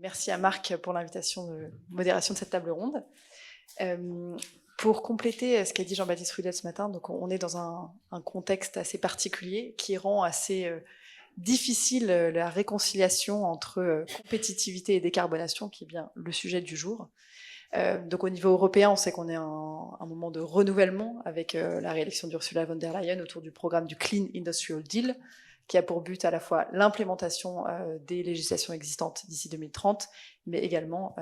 Merci à Marc pour l'invitation de modération de cette table ronde. Pour compléter ce qu'a dit Jean-Baptiste Rudel ce matin, donc on est dans un contexte assez particulier qui rend assez difficile la réconciliation entre compétitivité et décarbonation, qui est bien le sujet du jour. Donc au niveau européen, on sait qu'on est à un moment de renouvellement avec la réélection d'Ursula von der Leyen autour du programme du Clean Industrial Deal, qui a pour but à la fois l'implémentation des législations existantes d'ici 2030, mais également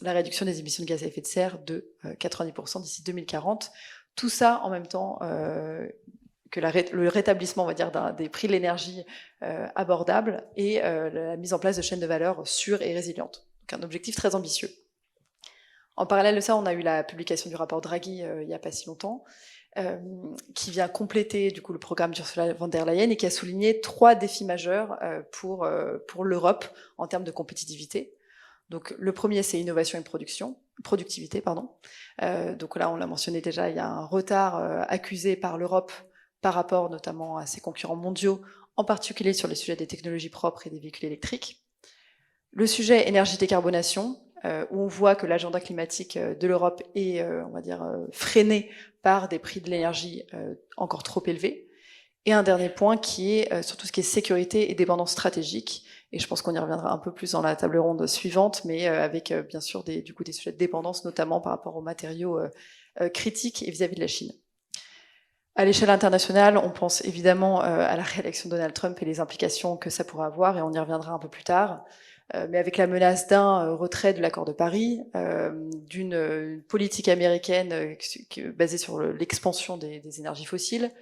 la réduction des émissions de gaz à effet de serre de 90% d'ici 2040. Tout ça en même temps que le rétablissement, on va dire, des prix de l'énergie abordables et la mise en place de chaînes de valeur sûres et résilientes. Donc un objectif très ambitieux. En parallèle de ça, on a eu la publication du rapport Draghi il n'y a pas si longtemps, qui vient compléter du coup le programme d'Ursula von der Leyen et qui a souligné 3 défis majeurs pour l'Europe en termes de compétitivité. Donc le premier, c'est innovation et productivité. Donc là, on l'a mentionné déjà, il y a un retard accusé par l'Europe par rapport notamment à ses concurrents mondiaux, en particulier sur les sujets des technologies propres et des véhicules électriques. Le sujet énergie-décarbonation, où on voit que l'agenda climatique de l'Europe est, on va dire, freiné par des prix de l'énergie encore trop élevés. Et un dernier point qui est sur tout ce qui est sécurité et dépendance stratégique. Et je pense qu'on y reviendra un peu plus dans la table ronde suivante, mais avec bien sûr des sujets de dépendance, notamment par rapport aux matériaux critiques et vis-à-vis de la Chine. À l'échelle internationale, on pense évidemment à la réélection de Donald Trump et les implications que ça pourrait avoir, et on y reviendra un peu plus tard. Mais avec la menace d'un retrait de l'accord de Paris, d'une politique américaine basée sur l'expansion des énergies fossiles,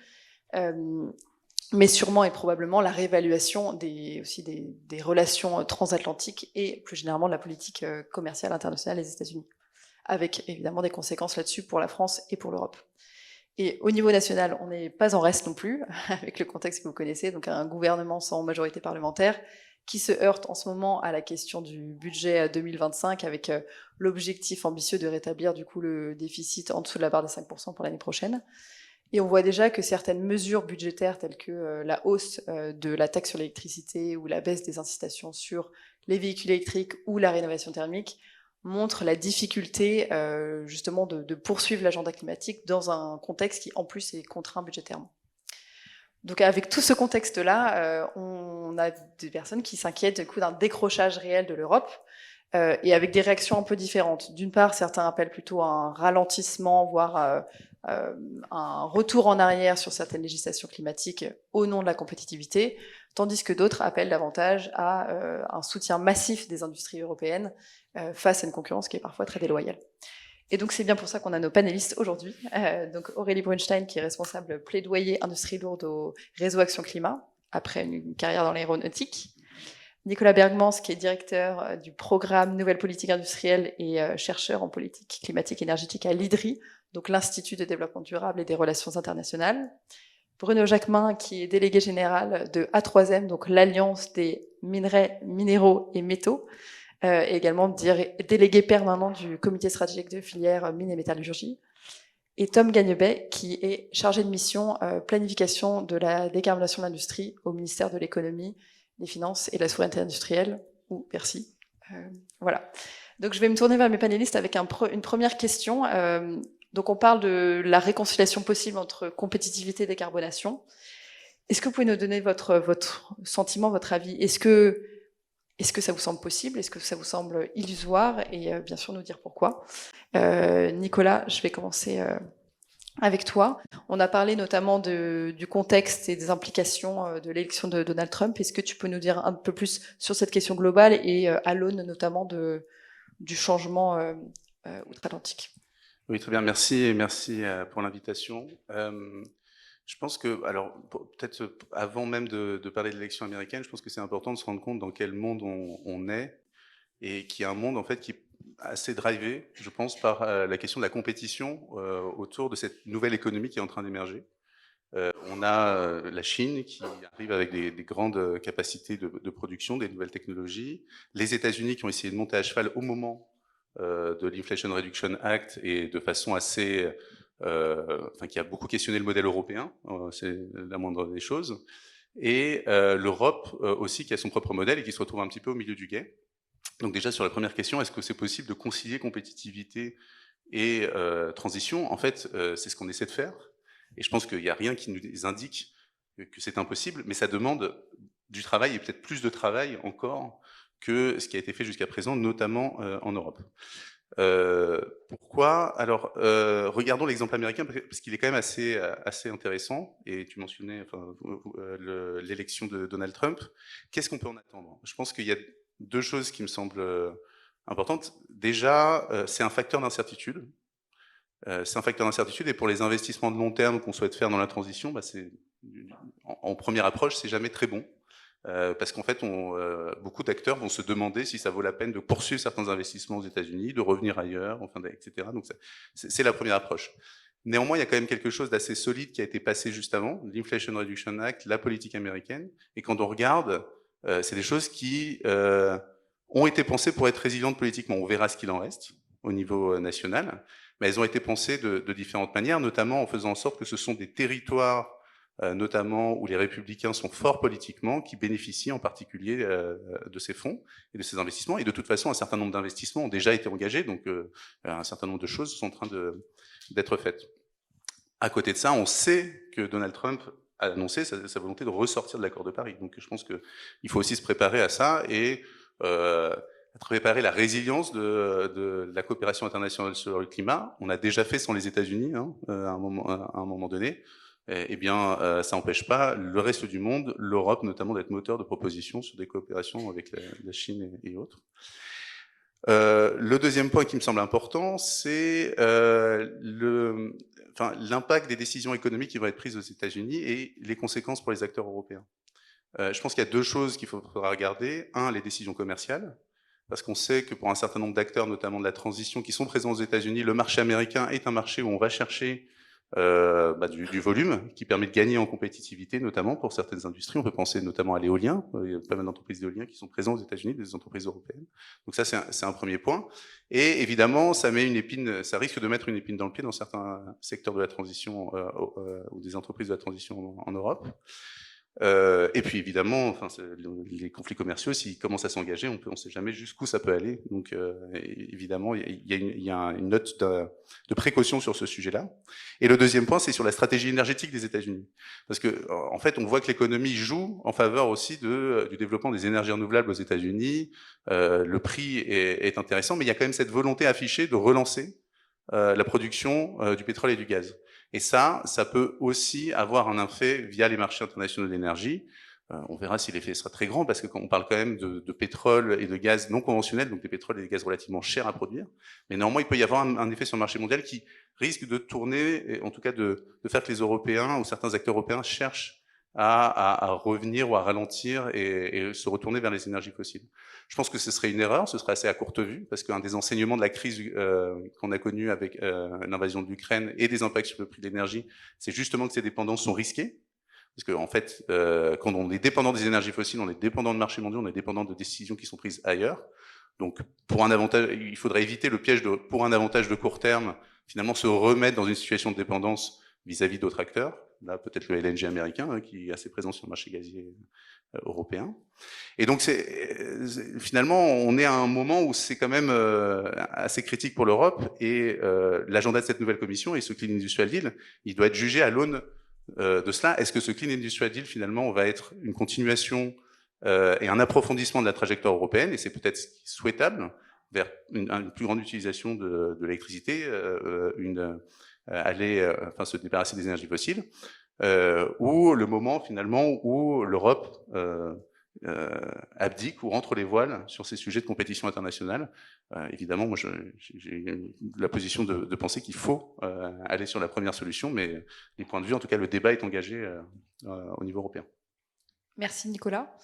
mais sûrement et probablement la réévaluation des relations transatlantiques et plus généralement de la politique commerciale internationale des États-Unis, avec évidemment des conséquences là-dessus pour la France et pour l'Europe. Et au niveau national, on n'est pas en reste non plus, avec le contexte que vous connaissez, donc un gouvernement sans majorité parlementaire, qui se heurte en ce moment à la question du budget 2025 avec l'objectif ambitieux de rétablir du coup le déficit en dessous de la barre des 5% pour l'année prochaine. Et on voit déjà que certaines mesures budgétaires telles que la hausse de la taxe sur l'électricité ou la baisse des incitations sur les véhicules électriques ou la rénovation thermique montrent la difficulté justement de poursuivre l'agenda climatique dans un contexte qui en plus est contraint budgétairement. Donc avec tout ce contexte-là, on a des personnes qui s'inquiètent du coup d'un décrochage réel de l'Europe et avec des réactions un peu différentes. D'une part, certains appellent plutôt à un ralentissement, voire un retour en arrière sur certaines législations climatiques au nom de la compétitivité, tandis que d'autres appellent davantage à un soutien massif des industries européennes face à une concurrence qui est parfois très déloyale. Et donc c'est bien pour ça qu'on a nos panélistes aujourd'hui. Donc Aurélie Brunstein, qui est responsable plaidoyer industrie lourde au réseau Action Climat, après une carrière dans l'aéronautique. Nicolas Bergmans, qui est directeur du programme Nouvelle Politique Industrielle et chercheur en politique climatique et énergétique à l'IDRI, donc l'Institut de développement durable et des relations internationales. Bruno Jacquemin, qui est délégué général de A3M, donc l'Alliance des minerais, minéraux et métaux, et également délégué permanent du comité stratégique de filière mines et métallurgie. Et Tom Gagnebet, qui est chargé de mission planification de la décarbonation de l'industrie au ministère de l'économie, des finances et de la souveraineté industrielle, ou Bercy. Voilà. Donc je vais me tourner vers mes panélistes avec une première question. Donc on parle de la réconciliation possible entre compétitivité et décarbonation. Est-ce que vous pouvez nous donner votre sentiment, votre avis? Est-ce que ça vous semble possible? Est-ce que ça vous semble illusoire? Et bien sûr nous dire pourquoi. Nicolas, je vais commencer avec toi. On a parlé notamment du contexte et des implications de l'élection de Donald Trump. Est-ce que tu peux nous dire un peu plus sur cette question globale et à l'aune notamment du changement outre-Atlantique? Oui, très bien, merci et merci pour l'invitation. Je pense que, alors peut-être avant même de parler de l'élection américaine, je pense que c'est important de se rendre compte dans quel monde on est et qui est un monde en fait qui est assez drivé, je pense, par la question de la compétition autour de cette nouvelle économie qui est en train d'émerger. On a la Chine qui arrive avec des grandes capacités de production, des nouvelles technologies. Les États-Unis qui ont essayé de monter à cheval au moment de l'Inflation Reduction Act et de façon assez, qui a beaucoup questionné le modèle européen, c'est la moindre des choses. Et l'Europe aussi qui a son propre modèle et qui se retrouve un petit peu au milieu du gué. Donc déjà sur la première question, est-ce que c'est possible de concilier compétitivité et transition? En fait, c'est ce qu'on essaie de faire. Et je pense qu'il n'y a rien qui nous indique que c'est impossible, mais ça demande du travail et peut-être plus de travail encore que ce qui a été fait jusqu'à présent, notamment en Europe. Pourquoi? Alors, regardons l'exemple américain parce qu'il est quand même assez intéressant. Et tu mentionnais l'élection de Donald Trump. Qu'est-ce qu'on peut en attendre? Je pense qu'il y a deux choses qui me semblent importantes. Déjà, c'est un facteur d'incertitude. C'est un facteur d'incertitude et pour les investissements de long terme qu'on souhaite faire dans la transition, bah en première approche, c'est jamais très bon. Parce qu'en fait, beaucoup d'acteurs vont se demander si ça vaut la peine de poursuivre certains investissements aux États-Unis, de revenir ailleurs, enfin, etc. Donc, c'est la première approche. Néanmoins, il y a quand même quelque chose d'assez solide qui a été passé juste avant, l'Inflation Reduction Act, la politique américaine. Et quand on regarde, c'est des choses qui ont été pensées pour être résilientes politiquement. On verra ce qu'il en reste au niveau national, mais elles ont été pensées de différentes manières, notamment en faisant en sorte que ce sont des territoires notamment où les républicains sont forts politiquement, qui bénéficient en particulier de ces fonds et de ces investissements. Et de toute façon, un certain nombre d'investissements ont déjà été engagés, donc un certain nombre de choses sont en train d'être faites. À côté de ça, on sait que Donald Trump a annoncé sa volonté de ressortir de l'accord de Paris. Donc je pense qu'il faut aussi se préparer à ça et préparer la résilience de la coopération internationale sur le climat. On a déjà fait sans les États-Unis à un moment donné. Eh bien, ça n'empêche pas le reste du monde, l'Europe notamment, d'être moteur de propositions sur des coopérations avec la Chine et autres. Le deuxième point qui me semble important, c'est l'impact des décisions économiques qui vont être prises aux États-Unis et les conséquences pour les acteurs européens. Je pense qu'il y a deux choses qu'il faudra regarder. Un, les décisions commerciales, parce qu'on sait que pour un certain nombre d'acteurs, notamment de la transition, qui sont présents aux États-Unis, le marché américain est un marché où on va chercher du volume qui permet de gagner en compétitivité, notamment pour certaines industries. On peut penser notamment à l'éolien. Il y a pas mal d'entreprises d'éolien qui sont présentes aux États-Unis, des entreprises européennes. Donc ça, c'est un premier point. Et évidemment, ça risque de mettre une épine dans le pied dans certains secteurs de la transition ou des entreprises de la transition en Europe. Et puis évidemment, les conflits commerciaux, s'ils commencent à s'engager, on ne sait jamais jusqu'où ça peut aller. Donc évidemment, il y a une note de précaution sur ce sujet-là. Et le deuxième point, c'est sur la stratégie énergétique des États-Unis, parce que en fait, on voit que l'économie joue en faveur aussi du développement des énergies renouvelables aux États-Unis. Le prix est intéressant, mais il y a quand même cette volonté affichée de relancer la production du pétrole et du gaz. Et ça peut aussi avoir un effet via les marchés internationaux d'énergie. On verra si l'effet sera très grand, parce qu'on parle quand même de pétrole et de gaz non conventionnels, donc des pétroles et des gaz relativement chers à produire. Mais néanmoins, il peut y avoir un effet sur le marché mondial qui risque de tourner, et en tout cas de faire que les Européens ou certains acteurs européens cherchent à revenir ou à ralentir et se retourner vers les énergies fossiles. Je pense que ce serait une erreur, ce serait assez à courte vue, parce qu'un des enseignements de la crise qu'on a connue avec l'invasion de l'Ukraine et des impacts sur le prix de l'énergie, c'est justement que ces dépendances sont risquées. Parce qu'en fait, quand on est dépendant des énergies fossiles, on est dépendant de marchés mondiaux, on est dépendant de décisions qui sont prises ailleurs. Donc, pour un avantage, il faudrait éviter le piège pour un avantage de court terme, finalement se remettre dans une situation de dépendance vis-à-vis d'autres acteurs. Là, peut-être le LNG américain, qui est assez présent sur le marché gazier européen. Et donc, finalement, on est à un moment où c'est quand même assez critique pour l'Europe, et l'agenda de cette nouvelle commission et ce Clean Industrial Deal, il doit être jugé à l'aune de cela. Est-ce que ce Clean Industrial Deal, finalement, va être une continuation et un approfondissement de la trajectoire européenne, et c'est peut-être souhaitable, vers une plus grande utilisation de l'électricité, se débarrasser des énergies fossiles, ou le moment finalement où l'Europe abdique ou rentre les voiles sur ces sujets de compétition internationale. Évidemment, moi j'ai la position de penser qu'il faut aller sur la première solution, mais les points de vue, en tout cas le débat est engagé au niveau européen. Merci Nicolas.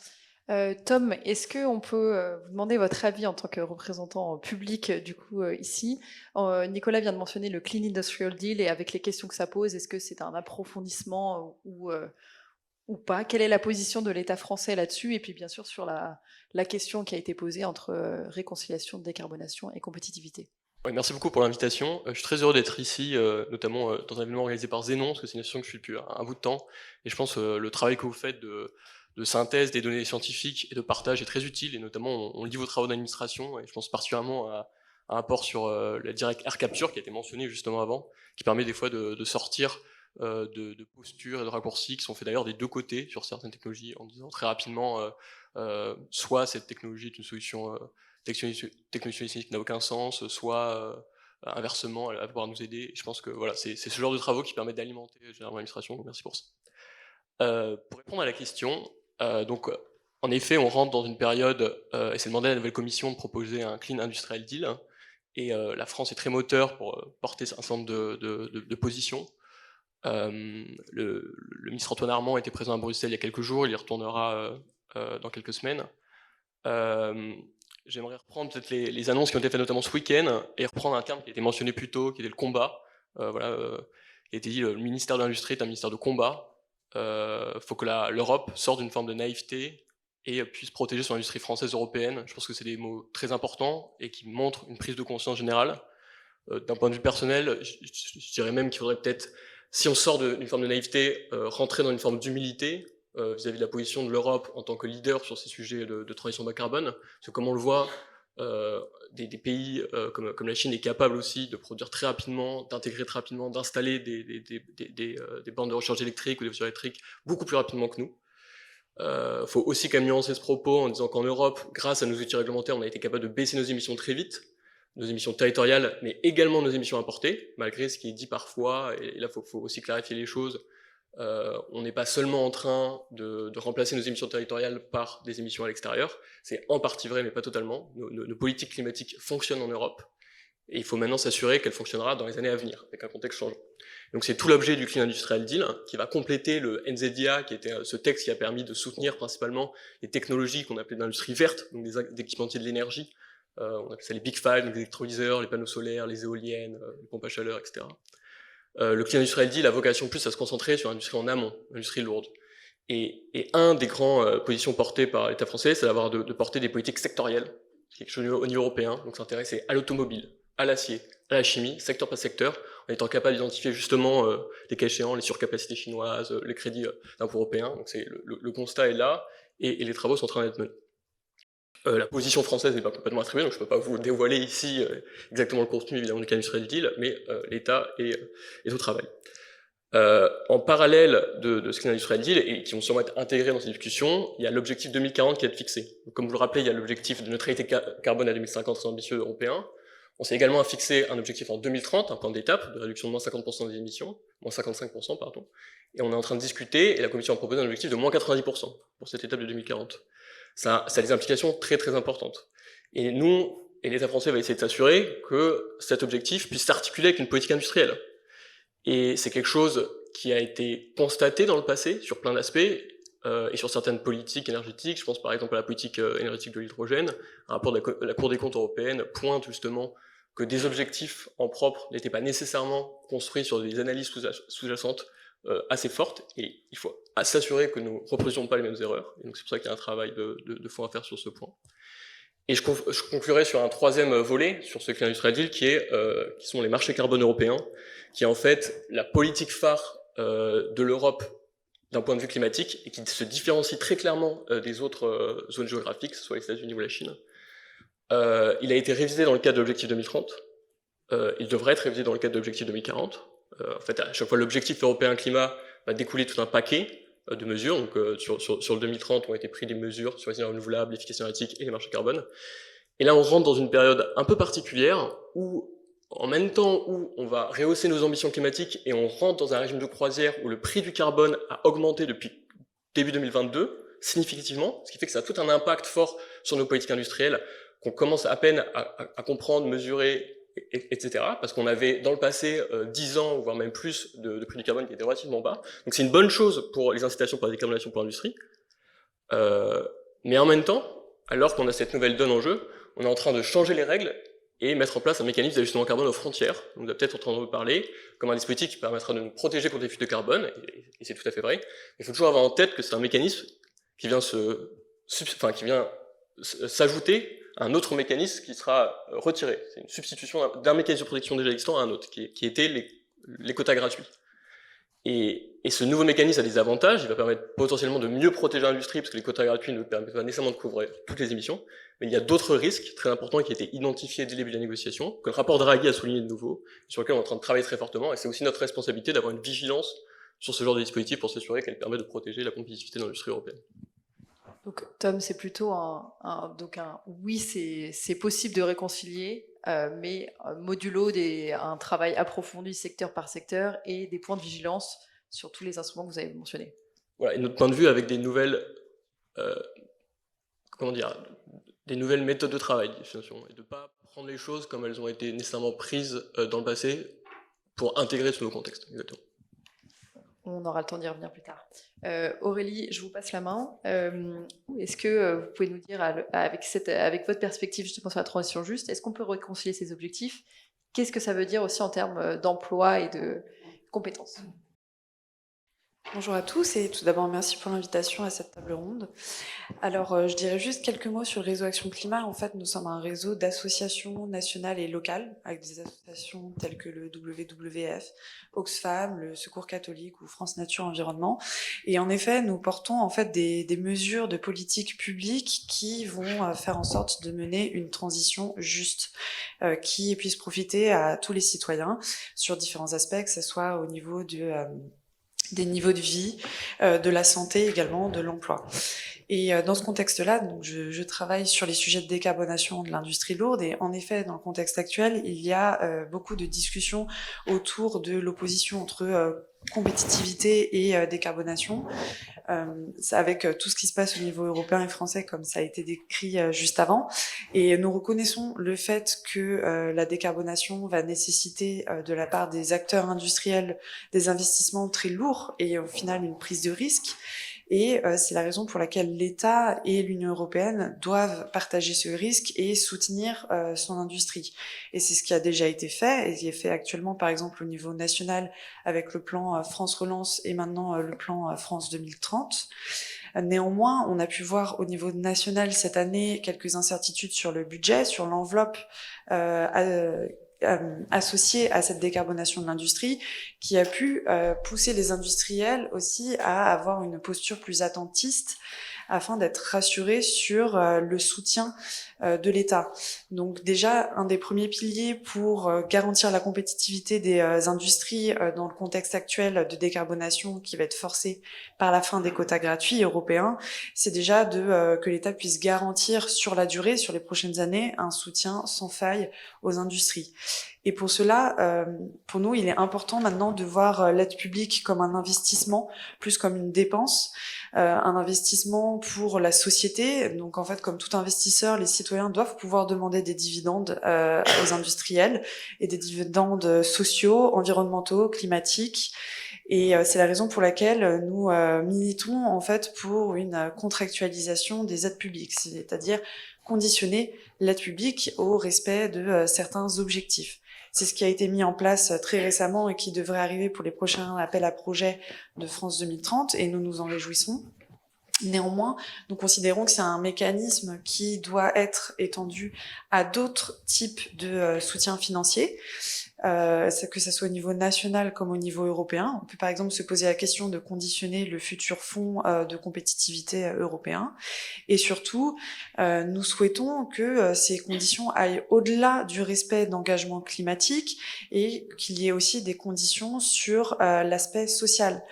Tom, est-ce qu'on peut vous demander votre avis en tant que représentant public du coup ici? Nicolas vient de mentionner le Clean Industrial Deal, et avec les questions que ça pose, est-ce que c'est un approfondissement ou pas? Quelle est la position de l'État français là-dessus? Et puis bien sûr sur la question qui a été posée entre réconciliation, décarbonation et compétitivité. Ouais, merci beaucoup pour l'invitation. Je suis très heureux d'être ici, notamment dans un événement organisé par Zénon, parce que c'est une association que je suis depuis un bout de temps. Et je pense le travail que vous faites de synthèse des données scientifiques et de partage est très utile, et notamment on lit vos travaux d'administration, et je pense particulièrement à un rapport sur la direct air capture qui a été mentionné justement avant, qui permet des fois de sortir de postures et de raccourcis qui sont faits d'ailleurs des deux côtés sur certaines technologies, en disant très rapidement soit cette technologie est une solution technologique qui n'a aucun sens, soit inversement elle va pouvoir nous aider. Et je pense que voilà, c'est ce genre de travaux qui permettent d'alimenter généralement l'administration, donc merci pour ça. Pour répondre à la question, donc en effet on rentre dans une période, et c'est demandé à la nouvelle commission de proposer un Clean Industrial Deal, et la France est très moteur pour porter un certain nombre de positions. Le ministre Antoine Armand était présent à Bruxelles il y a quelques jours, il y retournera dans quelques semaines. J'aimerais reprendre peut-être les annonces qui ont été faites notamment ce week-end, et reprendre un terme qui a été mentionné plus tôt, qui était le combat. Voilà, il a été dit le ministère de l'Industrie est un ministère de combat. Faut que l'Europe sorte d'une forme de naïveté et puisse protéger son industrie française européenne. Je pense que c'est des mots très importants et qui montrent une prise de conscience générale. D'un point de vue personnel, je dirais même qu'il faudrait peut-être, si on sort d'une forme de naïveté, rentrer dans une forme d'humilité vis-à-vis de la position de l'Europe en tant que leader sur ces sujets de transition bas carbone. Parce que comme on le voit, des pays comme la Chine est capable aussi de produire très rapidement, d'intégrer très rapidement, d'installer des bornes de recharge électrique ou des voitures électriques beaucoup plus rapidement que nous. Faut aussi quand même nuancer ce propos en disant qu'en Europe, grâce à nos outils réglementaires, on a été capable de baisser nos émissions très vite, nos émissions territoriales, mais également nos émissions importées, malgré ce qui est dit parfois, et là faut aussi clarifier les choses. On n'est pas seulement en train de remplacer nos émissions territoriales par des émissions à l'extérieur, c'est en partie vrai mais pas totalement. Nos politiques climatiques fonctionnent en Europe, et il faut maintenant s'assurer qu'elle fonctionnera dans les années à venir, avec un contexte changeant. Donc c'est tout l'objet du Clean Industrial Deal, qui va compléter le NZIA, qui était ce texte qui a permis de soutenir principalement les technologies qu'on appelait d'industrie verte, donc des équipementiers de l'énergie. On appelle ça les Big Five, les électrolyseurs, les panneaux solaires, les éoliennes, les pompes à chaleur, etc. Le Clean Industrial Deal a vocation plus à se concentrer sur l'industrie en amont, l'industrie lourde. Et un des grands positions portées par l'État français, c'est d'avoir de porter des politiques sectorielles, quelque chose au niveau européen, donc s'intéresser à l'automobile, à l'acier, à la chimie, secteur par secteur, en étant capable d'identifier justement les cas échéants, les surcapacités chinoises, les crédits d'impôt européens. Donc le constat est là, et les travaux sont en train d'être menés. La position française n'est pas complètement attribuée, donc je ne peux pas vous dévoiler ici exactement le contenu évidemment du Clean Industrial Deal, mais l'État est au travail. En parallèle de ce Clean Industrial Deal, et qui vont sûrement être intégrés dans ces discussions, il y a l'objectif 2040 qui est fixé. Donc, comme vous le rappelez, il y a l'objectif de neutralité carbone à 2050 très ambitieux européen. On s'est également fixé un objectif en 2030, un plan d'étape de réduction de moins 50% des émissions, moins 55%, pardon. Et on est en train de discuter, et la Commission a proposé un objectif de moins 90% pour cette étape de 2040. Ça a des implications très très importantes. Et nous, et l'État français va essayer de s'assurer que cet objectif puisse s'articuler avec une politique industrielle. Et c'est quelque chose qui a été constaté dans le passé sur plein d'aspects, et sur certaines politiques énergétiques. Je pense par exemple à la politique énergétique de l'hydrogène. Un rapport de la Cour des comptes européenne pointe justement que des objectifs en propre n'étaient pas nécessairement construits sur des analyses sous-jacentes assez fortes, et il faut s'assurer que nous ne reproduisons pas les mêmes erreurs. Et donc c'est pour ça qu'il y a un travail de fond à faire sur ce point. Et je conclurai sur un troisième volet, sur ce Clean Industrial Deal, qui sont les marchés carbone européens, qui est en fait la politique phare de l'Europe d'un point de vue climatique, et qui se différencie très clairement des autres zones géographiques, que ce soit les États-Unis ou la Chine. Il a été révisé dans le cadre de l'objectif 2030, il devrait être révisé dans le cadre de l'objectif 2040. En fait, à chaque fois, l'objectif européen climat va découler tout un paquet de mesures. Donc, sur le 2030, ont été pris des mesures sur les énergies renouvelables, l'efficacité énergétique et les marchés carbone. Et là, on rentre dans une période un peu particulière où, en même temps où on va rehausser nos ambitions climatiques et on rentre dans un régime de croisière où le prix du carbone a augmenté depuis début 2022, significativement, ce qui fait que ça a tout un impact fort sur nos politiques industrielles qu'on commence à peine à comprendre, mesurer, etc. Parce qu'on avait dans le passé 10 ans, voire même plus, de prix du carbone qui était relativement bas. Donc c'est une bonne chose pour les incitations pour la décarbonation pour l'industrie. Mais en même temps, alors qu'on a cette nouvelle donne en jeu, on est en train de changer les règles et mettre en place un mécanisme d'ajustement carbone aux frontières. Donc, on est peut-être en train de parler comme un dispositif qui permettra de nous protéger contre les fuites de carbone, et c'est tout à fait vrai. Il faut toujours avoir en tête que c'est un mécanisme qui vient s'ajouter à un autre mécanisme qui sera retiré. C'est une substitution d'un mécanisme de protection déjà existant à un autre, qui était les quotas gratuits. Et Et ce nouveau mécanisme a des avantages, il va permettre potentiellement de mieux protéger l'industrie, parce que les quotas gratuits ne permettent pas nécessairement de couvrir toutes les émissions, mais il y a d'autres risques très importants qui étaient identifiés dès le début de la négociation, que le rapport Draghi a souligné de nouveau, sur lequel on est en train de travailler très fortement, et c'est aussi notre responsabilité d'avoir une vigilance sur ce genre de dispositif pour s'assurer qu'elle permet de protéger la compétitivité de l'industrie européenne. Donc Tom, c'est plutôt oui, c'est possible de réconcilier, mais modulo un travail approfondi secteur par secteur et des points de vigilance sur tous les instruments que vous avez mentionnés. Voilà, et notre point de vue avec des nouvelles, des nouvelles méthodes de travail, et de ne pas prendre les choses comme elles ont été nécessairement prises dans le passé pour intégrer ce nouveau contexte. Exactement. On aura le temps d'y revenir plus tard. Aurélie, je vous passe la main. Est-ce que vous pouvez nous dire, avec votre perspective justement sur la transition juste, est-ce qu'on peut réconcilier ces objectifs? Qu'est-ce que ça veut dire aussi en termes d'emploi et de compétences? Bonjour à tous et tout d'abord merci pour l'invitation à cette table ronde. Alors je dirais juste quelques mots sur le réseau Action Climat. En fait nous sommes un réseau d'associations nationales et locales avec des associations telles que le WWF, Oxfam, le Secours catholique ou France Nature Environnement. Et en effet nous portons en fait des mesures de politique publique qui vont faire en sorte de mener une transition juste qui puisse profiter à tous les citoyens sur différents aspects, que ce soit au niveau des niveaux de vie, de la santé également, de l'emploi. Et dans ce contexte-là, donc je travaille sur les sujets de décarbonation de l'industrie lourde et en effet, dans le contexte actuel, il y a beaucoup de discussions autour de l'opposition entre compétitivité et décarbonation, avec tout ce qui se passe au niveau européen et français, comme ça a été décrit juste avant. Et nous reconnaissons le fait que la décarbonation va nécessiter de la part des acteurs industriels des investissements très lourds et au final une prise de risque. Et c'est la raison pour laquelle l'État et l'Union européenne doivent partager ce risque et soutenir son industrie. Et c'est ce qui a déjà été fait, et qui est fait actuellement par exemple au niveau national avec le plan France Relance et maintenant le plan France 2030. Néanmoins, on a pu voir au niveau national cette année quelques incertitudes sur le budget, sur l'enveloppe associée à cette décarbonation de l'industrie, qui a pu pousser les industriels aussi à avoir une posture plus attentiste afin d'être rassurés sur le soutien de l'État. Donc déjà, un des premiers piliers pour garantir la compétitivité des industries dans le contexte actuel de décarbonation qui va être forcé par la fin des quotas gratuits européens, c'est déjà que l'État puisse garantir sur la durée, sur les prochaines années, un soutien sans faille aux industries. Et pour cela, pour nous, il est important maintenant de voir l'aide publique comme un investissement, plus comme une dépense, un investissement pour la société. Donc en fait, comme tout investisseur, les citoyens doivent pouvoir demander des dividendes aux industriels, et des dividendes sociaux, environnementaux, climatiques. Et c'est la raison pour laquelle nous militons en fait pour une contractualisation des aides publiques, c'est-à-dire conditionner l'aide publique au respect de certains objectifs. C'est ce qui a été mis en place très récemment et qui devrait arriver pour les prochains appels à projets de France 2030, et nous nous en réjouissons. Néanmoins, nous considérons que c'est un mécanisme qui doit être étendu à d'autres types de soutien financier, que ce soit au niveau national comme au niveau européen. On peut par exemple se poser la question de conditionner le futur fonds de compétitivité européen. Et surtout, nous souhaitons que ces conditions aillent au-delà du respect d'engagements climatiques et qu'il y ait aussi des conditions sur l'aspect social.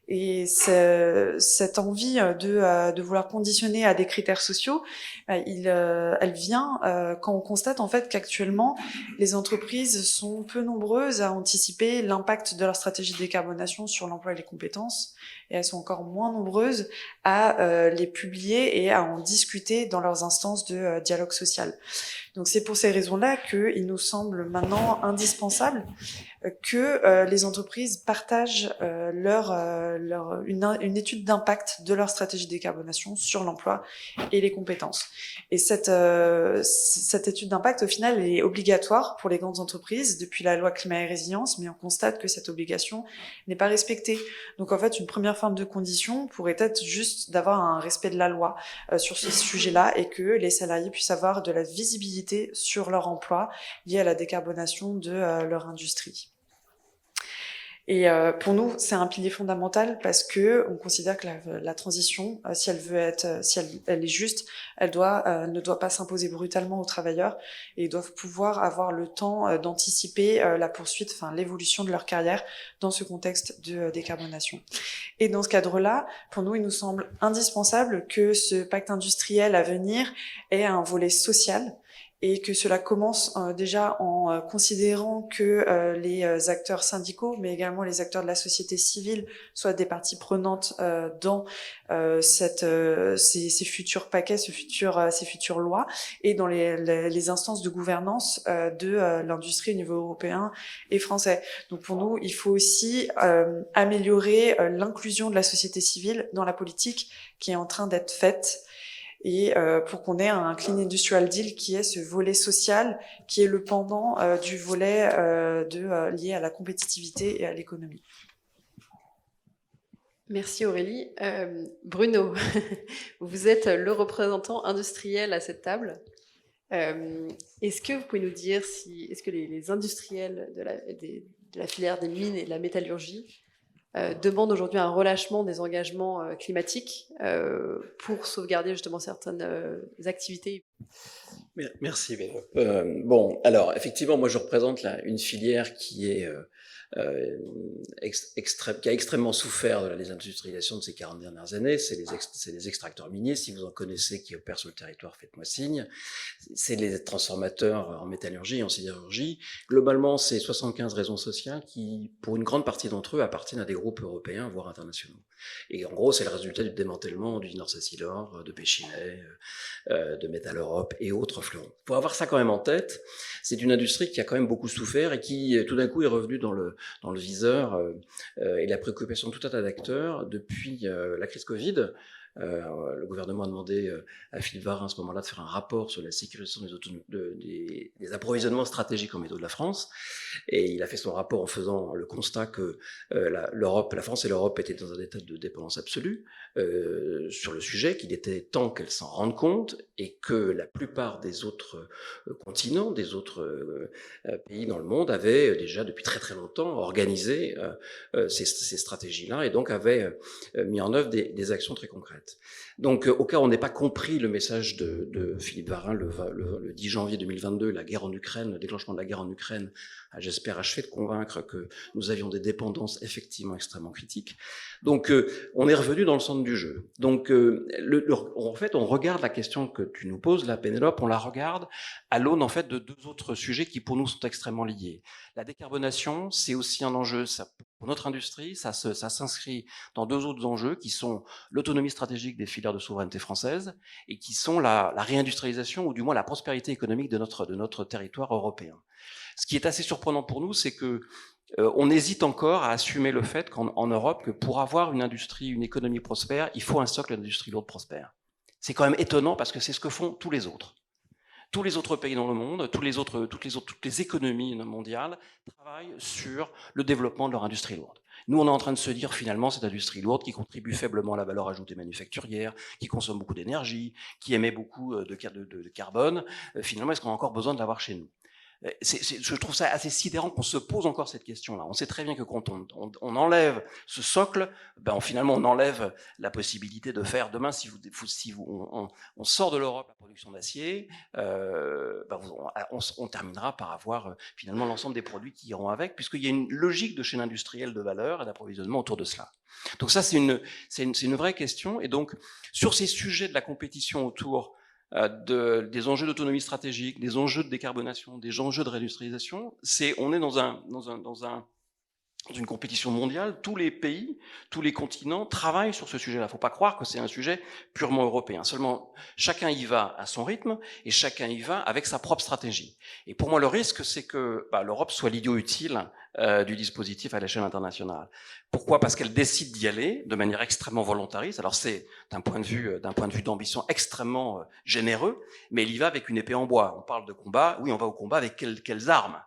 Et cette envie de vouloir conditionner à des critères sociaux, elle vient quand on constate en fait qu'actuellement les entreprises sont peu nombreuses à anticiper l'impact de leur stratégie de décarbonation sur l'emploi et les compétences, et elles sont encore moins nombreuses à les publier et à en discuter dans leurs instances de dialogue social. Donc c'est pour ces raisons-là qu'il nous semble maintenant indispensable que les entreprises partagent une étude d'impact de leur stratégie de décarbonation sur l'emploi et les compétences. Et cette étude d'impact, au final, est obligatoire pour les grandes entreprises depuis la loi climat et résilience, mais on constate que cette obligation n'est pas respectée. Donc en fait, une première forme de condition pourrait être juste d'avoir un respect de la loi sur ce sujet-là, et que les salariés puissent avoir de la visibilité sur leur emploi lié à la décarbonation de leur industrie. Et pour nous, c'est un pilier fondamental parce que on considère que la transition, si elle veut être, si elle est juste, elle ne doit pas s'imposer brutalement aux travailleurs et ils doivent pouvoir avoir le temps d'anticiper la poursuite, enfin l'évolution de leur carrière dans ce contexte de décarbonation. Et dans ce cadre-là, pour nous, il nous semble indispensable que ce pacte industriel à venir ait un volet social et que cela commence déjà en considérant que les acteurs syndicaux, mais également les acteurs de la société civile, soient des parties prenantes dans ces futurs paquets, ces futures lois, et dans les instances de gouvernance de l'industrie au niveau européen et français. Donc pour nous, il faut aussi améliorer l'inclusion de la société civile dans la politique qui est en train d'être faite, et pour qu'on ait un Clean Industrial Deal qui est ce volet social, qui est le pendant du volet lié à la compétitivité et à l'économie. Merci Aurélie. Bruno, vous êtes le représentant industriel à cette table. Est-ce que vous pouvez nous dire est-ce que les industriels de la filière des mines et de la métallurgie demande aujourd'hui un relâchement des engagements climatiques pour sauvegarder justement certaines activités? Merci, Bélo. Bon, alors, effectivement, moi, je représente une filière qui est qui a extrêmement souffert de la désindustrialisation de ces 40 dernières années. C'est les extracteurs miniers, si vous en connaissez, qui opèrent sur le territoire, faites-moi signe. C'est les transformateurs en métallurgie et en sidérurgie. Globalement, c'est 75 réseaux sociaux qui, pour une grande partie d'entre eux, appartiennent à des groupes européens, voire internationaux. Et en gros, c'est le résultat du démantèlement du Norcésilor, de Péchinet, de Métal Europe et autres fleurons. Pour avoir ça quand même en tête, c'est une industrie qui a quand même beaucoup souffert et qui, tout d'un coup, est revenue dans le viseur et la préoccupation de tout un tas d'acteurs depuis la crise Covid. Le gouvernement a demandé à Philippe Varin à ce moment-là de faire un rapport sur la sécurisation des approvisionnements stratégiques en métaux de la France, et il a fait son rapport en faisant le constat que la France et l'Europe étaient dans un état de dépendance absolue sur le sujet, qu'il était temps qu'elles s'en rendent compte et que la plupart des autres continents, des autres pays dans le monde avaient déjà depuis très très longtemps organisé ces stratégies-là et donc avaient mis en œuvre des actions très concrètes. Donc, au cas où on n'ait pas compris le message de Philippe Varin le 10 janvier 2022, la guerre en Ukraine, le déclenchement de la guerre en Ukraine, a, j'espère, achevé de convaincre que nous avions des dépendances effectivement extrêmement critiques. Donc, on est revenu dans le centre du jeu. Donc, en fait, on regarde la question que tu nous poses, là, Pénélope, on la regarde à l'aune, en fait, de deux autres sujets qui, pour nous, sont extrêmement liés. La décarbonation, c'est aussi un enjeu, pour notre industrie, ça s'inscrit dans deux autres enjeux qui sont l'autonomie stratégique des filières de souveraineté française et qui sont la réindustrialisation ou du moins la prospérité économique de notre territoire européen. Ce qui est assez surprenant pour nous, c'est que on hésite encore à assumer le fait qu'en Europe, que pour avoir une industrie, une économie prospère, il faut un socle d'industrie lourde prospère. C'est quand même étonnant parce que c'est ce que font tous les autres. Tous les autres pays dans le monde, toutes les économies mondiales travaillent sur le développement de leur industrie lourde. Nous, on est en train de se dire, finalement, cette industrie lourde qui contribue faiblement à la valeur ajoutée manufacturière, qui consomme beaucoup d'énergie, qui émet beaucoup de carbone, finalement, est-ce qu'on a encore besoin de l'avoir chez nous ? Je trouve ça assez sidérant qu'on se pose encore cette question-là. On sait très bien que quand on enlève ce socle, finalement on enlève la possibilité de faire demain, on sort de l'Europe la production d'acier, on terminera par avoir finalement l'ensemble des produits qui iront avec, puisqu'il y a une logique de chaîne industrielle de valeur et d'approvisionnement autour de cela. Donc ça, c'est une vraie question. Et donc, sur ces sujets de la compétition autour des enjeux d'autonomie stratégique, des enjeux de décarbonation, des enjeux de réindustrialisation, on est dans une compétition mondiale. Tous les pays, tous les continents travaillent sur ce sujet-là. Il ne faut pas croire que c'est un sujet purement européen. Seulement, chacun y va à son rythme et chacun y va avec sa propre stratégie. Et pour moi, le risque, c'est que l'Europe soit l'idiot utile du dispositif à l'échelle internationale. Pourquoi ? Parce qu'elle décide d'y aller de manière extrêmement volontariste. Alors c'est d'un point de vue d'ambition extrêmement généreux, mais elle y va avec une épée en bois. On parle de combat, oui, on va au combat avec quelles armes ?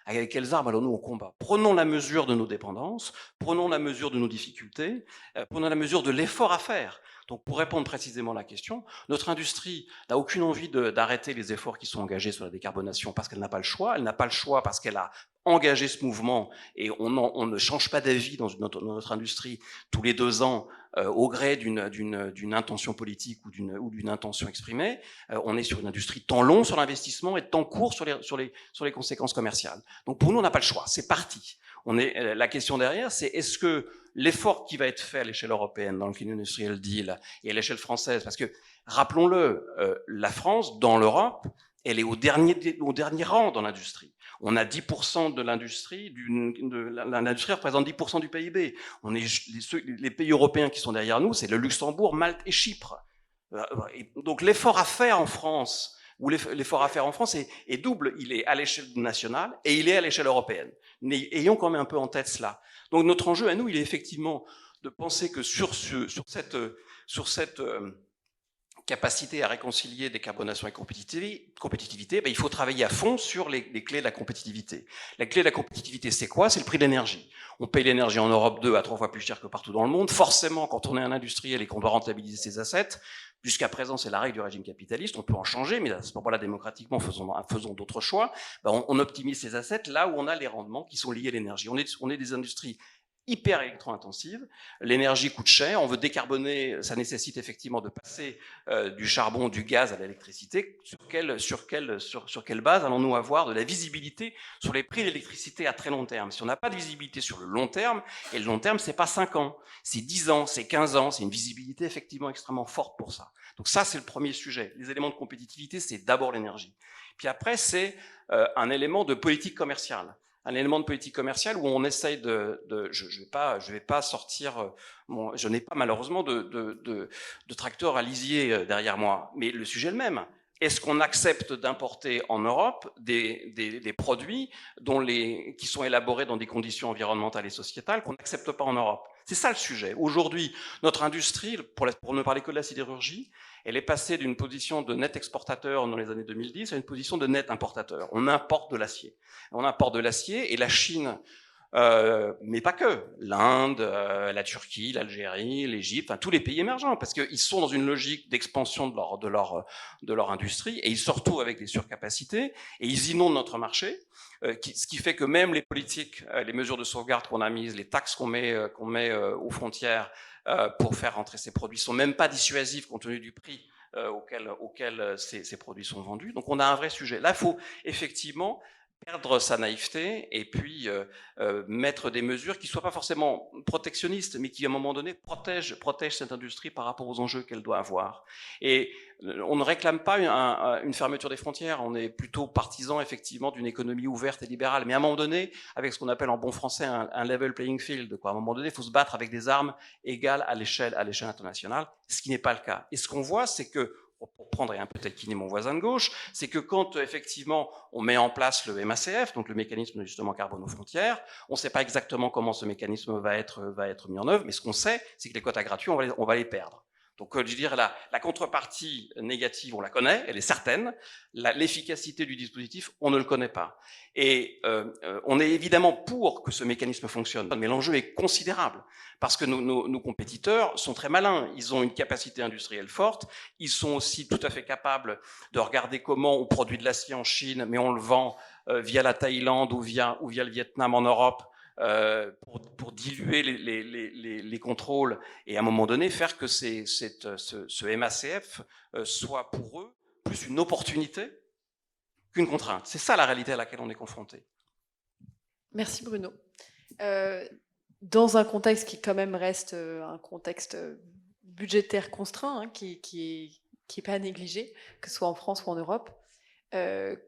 Avec quelles armes allons-nous au combat ? Prenons la mesure de nos dépendances, prenons la mesure de nos difficultés, prenons la mesure de l'effort à faire. Donc pour répondre précisément à la question, notre industrie n'a aucune envie d'arrêter les efforts qui sont engagés sur la décarbonation parce qu'elle n'a pas le choix. Elle n'a pas le choix parce qu'elle a engagé ce mouvement et on ne change pas d'avis dans notre industrie tous les 2 ans au gré d'une intention politique ou d'une intention exprimée. On est sur une industrie temps long sur l'investissement et temps court sur les conséquences commerciales. Donc pour nous, on n'a pas le choix. C'est parti. La question derrière, c'est est-ce que l'effort qui va être fait à l'échelle européenne dans le Clean Industrial Deal et à l'échelle française, parce que rappelons-le, la France, dans l'Europe, elle est au dernier rang dans l'industrie. On a 10% de l'industrie, l'industrie représente 10% du PIB. Les pays européens qui sont derrière nous, c'est le Luxembourg, Malte et Chypre. Et donc l'effort à faire en France, est double. Il est à l'échelle nationale et il est à l'échelle européenne. Mais ayons quand même un peu en tête cela. Donc notre enjeu à nous, il est effectivement de penser que sur cette capacité à réconcilier décarbonation et compétitivité, il faut travailler à fond sur les clés de la compétitivité. La clé de la compétitivité, c'est quoi? C'est le prix de l'énergie. On paye l'énergie en Europe 2 à 3 fois plus cher que partout dans le monde. Forcément, quand on est un industriel et qu'on doit rentabiliser ses assets, jusqu'à présent, c'est la règle du régime capitaliste, on peut en changer, mais à ce moment-là, démocratiquement, faisons d'autres choix. On optimise ses assets là où on a les rendements qui sont liés à l'énergie. On est des industries hyper électro-intensive, l'énergie coûte cher, on veut décarboner, ça nécessite effectivement de passer du charbon, du gaz à l'électricité. Sur quelle base allons-nous avoir de la visibilité sur les prix de l'électricité à très long terme? Si on n'a pas de visibilité sur le long terme, et le long terme, c'est pas 5 ans, c'est 10 ans, c'est 15 ans, c'est une visibilité effectivement extrêmement forte pour ça. Donc ça, c'est le premier sujet. Les éléments de compétitivité, c'est d'abord l'énergie. Puis après, c'est un élément de politique commerciale. Un élément de politique commerciale où on essaye je vais pas sortir, je n'ai pas malheureusement de tracteur à lisier derrière moi, mais le sujet est le même. Est-ce qu'on accepte d'importer en Europe des produits qui sont élaborés dans des conditions environnementales et sociétales qu'on n'accepte pas en Europe? C'est ça le sujet. Aujourd'hui, notre industrie, pour ne parler que de la sidérurgie, elle est passée d'une position de net exportateur dans les années 2010 à une position de net importateur. On importe de l'acier. On importe de l'acier et la Chine, mais pas que, l'Inde, la Turquie, l'Algérie, l'Égypte, tous les pays émergents, parce qu'ils sont dans une logique d'expansion de leur industrie et ils se retrouvent avec des surcapacités et ils inondent notre marché. Ce qui fait que même les politiques, les mesures de sauvegarde qu'on a mises, les taxes qu'on met aux frontières pour faire rentrer ces produits sont même pas dissuasives compte tenu du prix auquel ces produits sont vendus. Donc on a un vrai sujet. Là, il faut effectivement perdre sa naïveté et puis mettre des mesures qui ne soient pas forcément protectionnistes, mais qui, à un moment donné, protègent cette industrie par rapport aux enjeux qu'elle doit avoir. Et on ne réclame pas une fermeture des frontières, on est plutôt partisan, effectivement, d'une économie ouverte et libérale. Mais à un moment donné, avec ce qu'on appelle en bon français un level playing field, quoi. À un moment donné, il faut se battre avec des armes égales à l'échelle internationale, ce qui n'est pas le cas. Et ce qu'on voit, c'est que, pour prendre un peu tel qu'il est mon voisin de gauche, c'est que quand effectivement on met en place le MACF, donc le mécanisme d'ajustement carbone aux frontières, on ne sait pas exactement comment ce mécanisme va être mis en œuvre, mais ce qu'on sait, c'est que les quotas gratuits, on va les perdre. Donc, je veux dire, la contrepartie négative, on la connaît, elle est certaine. L'efficacité du dispositif, on ne le connaît pas. Et on est évidemment pour que ce mécanisme fonctionne, mais l'enjeu est considérable parce que nos compétiteurs sont très malins. Ils ont une capacité industrielle forte. Ils sont aussi tout à fait capables de regarder comment on produit de l'acier en Chine, mais on le vend via la Thaïlande ou via le Vietnam en Europe. Pour diluer les contrôles et à un moment donné faire que ce MACF soit pour eux plus une opportunité qu'une contrainte. C'est ça la réalité à laquelle on est confronté. Merci Bruno. Dans un contexte qui quand même reste un contexte budgétaire contraint, hein, qui est pas négligé, que ce soit en France ou en Europe,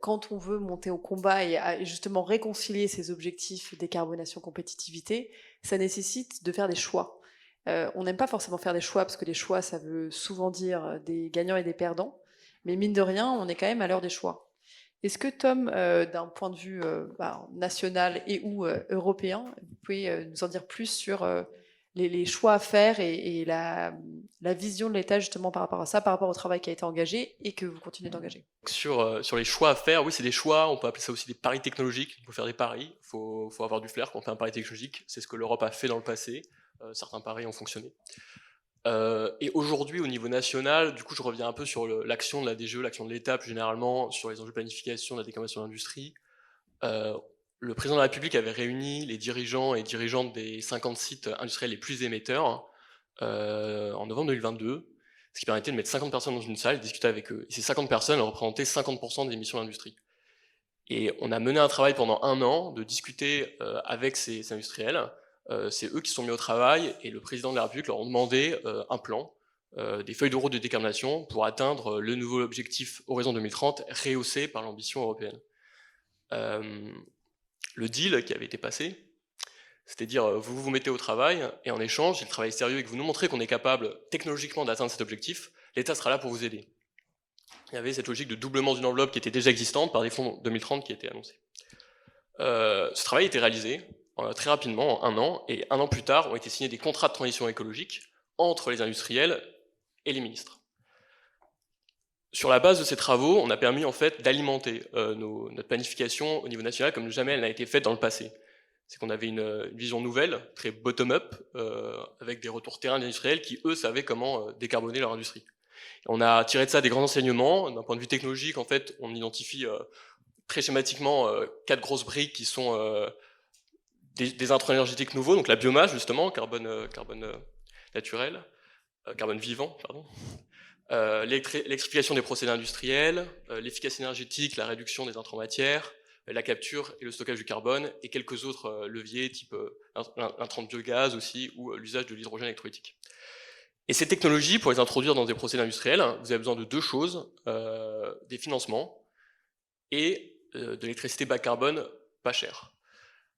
quand on veut monter au combat et justement réconcilier ces objectifs décarbonation, compétitivité, ça nécessite de faire des choix. On n'aime pas forcément faire des choix parce que les choix, ça veut souvent dire des gagnants et des perdants, mais mine de rien, on est quand même à l'heure des choix. Est-ce que Tom, d'un point de vue national et ou européen, vous pouvez nous en dire plus sur les choix à faire et la vision de l'État justement par rapport à ça, par rapport au travail qui a été engagé et que vous continuez d'engager? Sur les choix à faire, oui, c'est des choix, on peut appeler ça aussi des paris technologiques. Il faut faire des paris, il faut avoir du flair quand on fait un pari technologique. C'est ce que l'Europe a fait dans le passé. Certains paris ont fonctionné. Et aujourd'hui, au niveau national, du coup, je reviens un peu sur l'action de la DGE, l'action de l'État plus généralement, sur les enjeux de planification de la décarbonation de l'industrie. Le président de la République avait réuni les dirigeants et dirigeantes des 50 sites industriels les plus émetteurs en novembre 2022, ce qui permettait de mettre 50 personnes dans une salle et discuter avec eux. Et ces 50 personnes représentaient 50% des émissions de l'industrie. Et on a mené un travail pendant 1 an de discuter avec ces industriels. C'est eux qui sont mis au travail et le président de la République leur a demandé un plan, des feuilles de route de décarbonation pour atteindre le nouveau objectif Horizon 2030 rehaussé par l'ambition européenne. Le deal qui avait été passé, c'était dire vous vous mettez au travail et en échange, si le travail est sérieux et que vous nous montrez qu'on est capable technologiquement d'atteindre cet objectif, l'État sera là pour vous aider. Il y avait cette logique de doublement d'une enveloppe qui était déjà existante par des fonds 2030 qui étaient annoncés. Ce travail a été réalisé très rapidement, en 1 an, et 1 an plus tard ont été signés des contrats de transition écologique entre les industriels et les ministres. Sur la base de ces travaux, on a permis en fait d'alimenter notre planification au niveau national comme jamais elle n'a été faite dans le passé. C'est qu'on avait une vision nouvelle, très bottom-up, avec des retours terrain d'industriels qui, eux, savaient comment décarboner leur industrie. Et on a tiré de ça des grands enseignements. D'un point de vue technologique, en fait, on identifie très schématiquement 4 grosses briques qui sont des intrants énergétiques nouveaux, donc la biomasse, justement, carbone naturel, carbone vivant, pardon. L'électrification des procédés industriels, l'efficacité énergétique, la réduction des intrants matières, la capture et le stockage du carbone, et quelques autres leviers, type intrants de biogaz aussi, ou l'usage de l'hydrogène électrolytique. Et ces technologies, pour les introduire dans des procédés industriels, vous avez besoin de 2 choses, des financements et de l'électricité bas carbone pas chère.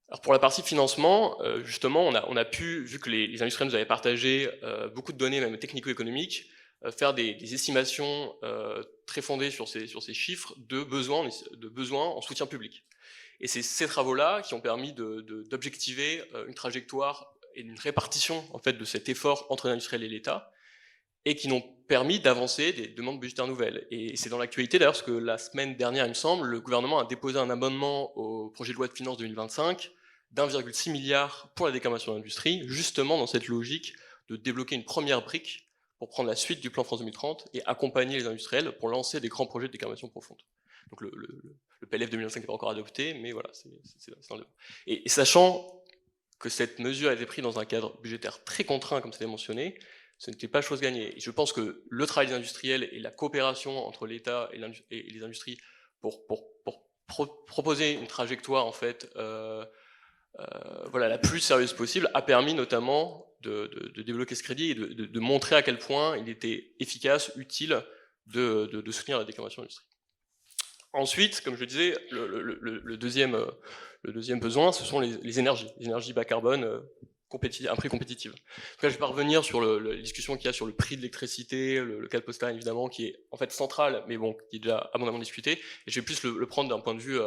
Alors pour la partie financement, justement, on a pu, vu que les industriels nous avaient partagé beaucoup de données, même technico-économiques, faire des estimations très fondées sur ces chiffres de besoins en soutien public. Et c'est ces travaux-là qui ont permis d'objectiver une trajectoire et une répartition en fait, de cet effort entre l'industriel et l'État, et qui n'ont permis d'avancer des demandes budgétaires nouvelles. Et c'est dans l'actualité d'ailleurs, parce que la semaine dernière, il me semble, le gouvernement a déposé un amendement au projet de loi de finances 2025 d'1,6 milliard pour la décarbonation de l'industrie, justement dans cette logique de débloquer une première brique pour prendre la suite du plan France 2030 et accompagner les industriels pour lancer des grands projets de décarbonation profonde. Donc le PLF 2025 n'est pas encore adopté, mais voilà, c'est dans le... Et sachant que cette mesure a été prise dans un cadre budgétaire très contraint, comme c'était mentionné, ce n'était pas chose gagnée. Et je pense que le travail des industriels et la coopération entre l'État et les industries pour proposer une trajectoire en fait, voilà, la plus sérieuse possible a permis notamment de débloquer ce crédit et de montrer à quel point il était efficace, utile de soutenir la décarbonation de l'industrie. Ensuite, comme je disais, le deuxième besoin, ce sont les énergies bas carbone à un prix compétitif. Donc là, je ne vais pas revenir sur les discussions qu'il y a sur le prix de l'électricité, le cas de Postal évidemment, qui est en fait central, mais bon, qui est déjà abondamment discuté. Et je vais plus le prendre d'un point de vue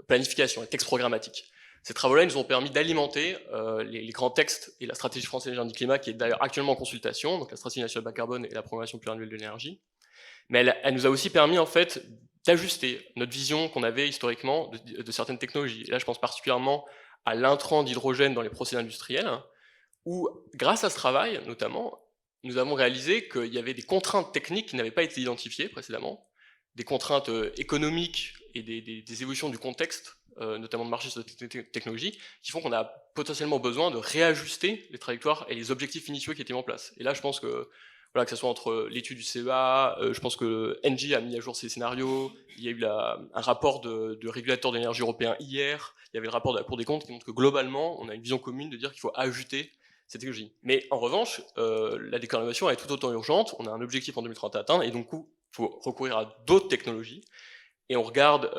planification, et texte programmatique. Ces travaux-là, ils nous ont permis d'alimenter les grands textes et la stratégie française d'énergie climat, qui est d'ailleurs actuellement en consultation, donc la stratégie nationale bas carbone et la programmation pluriannuelle de l'énergie. Mais elle nous a aussi permis en fait d'ajuster notre vision qu'on avait historiquement de certaines technologies. Et là, je pense particulièrement à l'intrant d'hydrogène dans les procédés industriels, où, grâce à ce travail, notamment, nous avons réalisé qu'il y avait des contraintes techniques qui n'avaient pas été identifiées précédemment, des contraintes économiques et des évolutions du contexte, notamment de marché sur cette technologie, qui font qu'on a potentiellement besoin de réajuster les trajectoires et les objectifs initiaux qui étaient mis en place. Et là, je pense que voilà, que ce soit entre l'étude du CEA, je pense que Engie a mis à jour ses scénarios, il y a eu un rapport de régulateur de l'énergie européen hier, il y avait le rapport de la Cour des comptes qui montre que globalement, on a une vision commune de dire qu'il faut ajouter cette technologie. Mais en revanche, la décarbonation est tout autant urgente, on a un objectif en 2030 à atteindre, et donc il faut recourir à d'autres technologies, et on regarde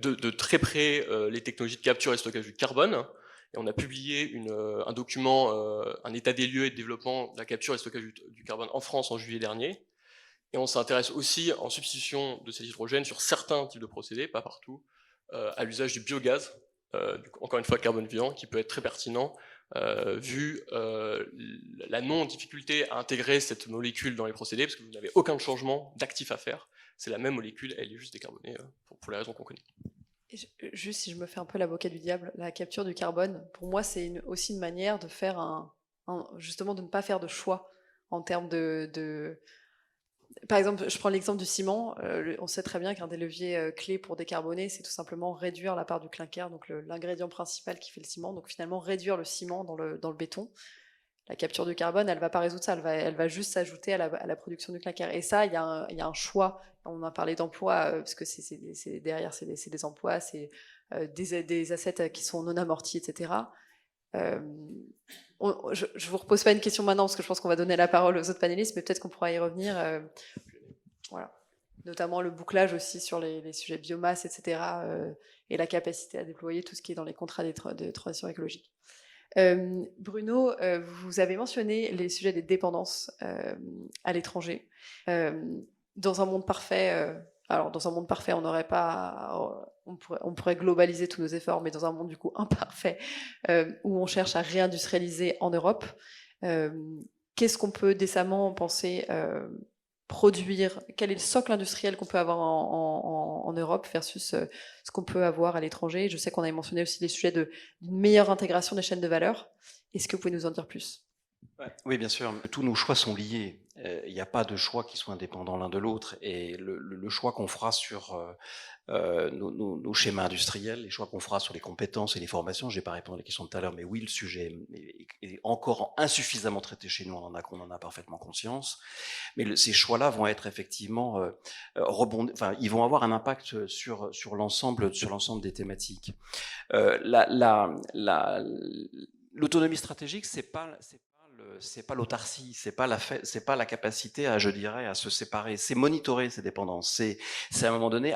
de très près les technologies de capture et stockage du carbone. Et on a publié un document, un état des lieux et de développement de la capture et stockage du carbone en France en juillet dernier. Et on s'intéresse aussi, en substitution de cet hydrogène, sur certains types de procédés, pas partout, à l'usage du biogaz, encore une fois carbone vivant, qui peut être très pertinent, vu la non-difficulté à intégrer cette molécule dans les procédés, parce que vous n'avez aucun changement d'actif à faire. C'est la même molécule, elle est juste décarbonée pour les raisons qu'on connaît. Juste si je me fais un peu l'avocat du diable, la capture du carbone, pour moi, c'est aussi une manière de faire justement de ne pas faire de choix en termes Par exemple, je prends l'exemple du ciment. On sait très bien qu'un des leviers clés pour décarboner, c'est tout simplement réduire la part du clinker, donc l'ingrédient principal qui fait le ciment. Donc finalement, réduire le ciment dans le béton. La capture du carbone, elle ne va pas résoudre ça, elle va juste s'ajouter à la production du clinker. Et ça, il y a un choix. On a parlé d'emploi, parce que derrière, c'est des emplois, c'est des assets qui sont non amortis, etc. Je ne vous repose pas une question maintenant, parce que je pense qu'on va donner la parole aux autres panélistes, mais peut-être qu'on pourra y revenir. Voilà. Notamment le bouclage aussi sur les sujets biomasse, etc. Et la capacité à déployer tout ce qui est dans les contrats de transition écologique. Bruno, vous avez mentionné les sujets des dépendances à l'étranger. Dans un monde parfait, dans un monde parfait, on pourrait globaliser tous nos efforts, mais dans un monde du coup imparfait, où on cherche à réindustrialiser en Europe, qu'est-ce qu'on peut décemment penser produire, quel est le socle industriel qu'on peut avoir en Europe versus ce qu'on peut avoir à l'étranger. Je sais qu'on avait mentionné aussi les sujets d'une meilleure intégration des chaînes de valeur. Est-ce que vous pouvez nous en dire plus ? Oui, bien sûr. Tous nos choix sont liés. Il n'y a pas de choix qui soient indépendants l'un de l'autre. Et le choix qu'on fera sur nos schémas industriels, les choix qu'on fera sur les compétences et les formations, je n'ai pas répondu à la question de tout à l'heure, mais oui, le sujet est encore insuffisamment traité chez nous, on en a parfaitement conscience. Mais ces choix-là vont être effectivement ils vont avoir un impact sur l'ensemble des thématiques. L'autonomie stratégique, c'est pas l'autarcie, c'est pas la capacité à, je dirais, à se séparer. C'est monitorer ces dépendances. C'est à un moment donné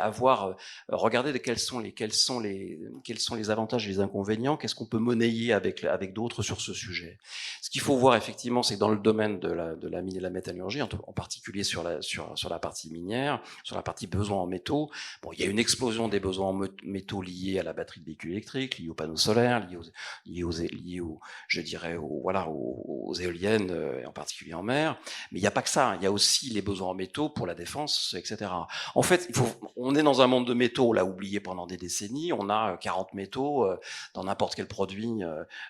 regarder quels sont les avantages et les inconvénients. Qu'est-ce qu'on peut monnayer avec d'autres sur ce sujet. Ce qu'il faut voir effectivement, c'est que dans le domaine de la mine et de la métallurgie, en particulier sur la partie minière, sur la partie besoins en métaux. Bon, il y a une explosion des besoins en métaux liés à la batterie de véhicules électriques, liés aux panneaux solaires, liés aux éoliennes, en particulier en mer. Mais il n'y a pas que ça. Il y a aussi les besoins en métaux pour la défense, etc. En fait, on est dans un monde de métaux, on l'a oublié pendant des décennies. On a 40 métaux dans n'importe quel produit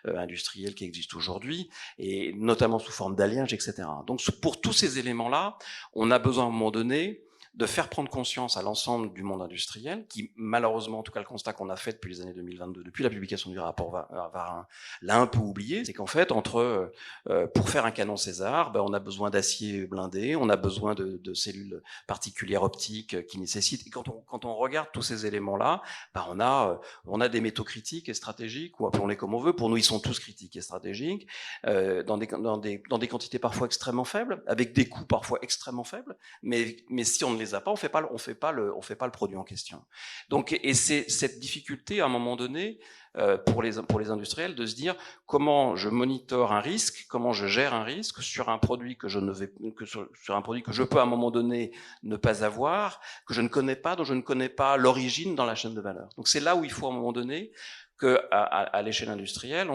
industriel qui existe aujourd'hui, et notamment sous forme d'alliages, etc. Donc, pour tous ces éléments-là, on a besoin à un moment donné de faire prendre conscience à l'ensemble du monde industriel, qui malheureusement, en tout cas le constat qu'on a fait depuis les années 2022, depuis la publication du rapport Varin, l'a un peu oublié, c'est qu'en fait, pour faire un canon César, on a besoin d'acier blindé, on a besoin de cellules particulières optiques qui nécessitent, et quand on regarde tous ces éléments-là, on a des métaux critiques et stratégiques, ou appelons-les comme on veut, pour nous ils sont tous critiques et stratégiques, dans des quantités parfois extrêmement faibles, avec des coûts parfois extrêmement faibles, mais si on ne les a pas, on fait pas le produit en question. Donc, et c'est cette difficulté à un moment donné pour les industriels de se dire comment je monitore un risque, comment je gère un risque sur un produit sur un produit que je peux à un moment donné ne pas avoir, que je ne connais pas, dont je ne connais pas l'origine dans la chaîne de valeur. Donc c'est là où il faut à un moment donné qu'à l'échelle industrielle,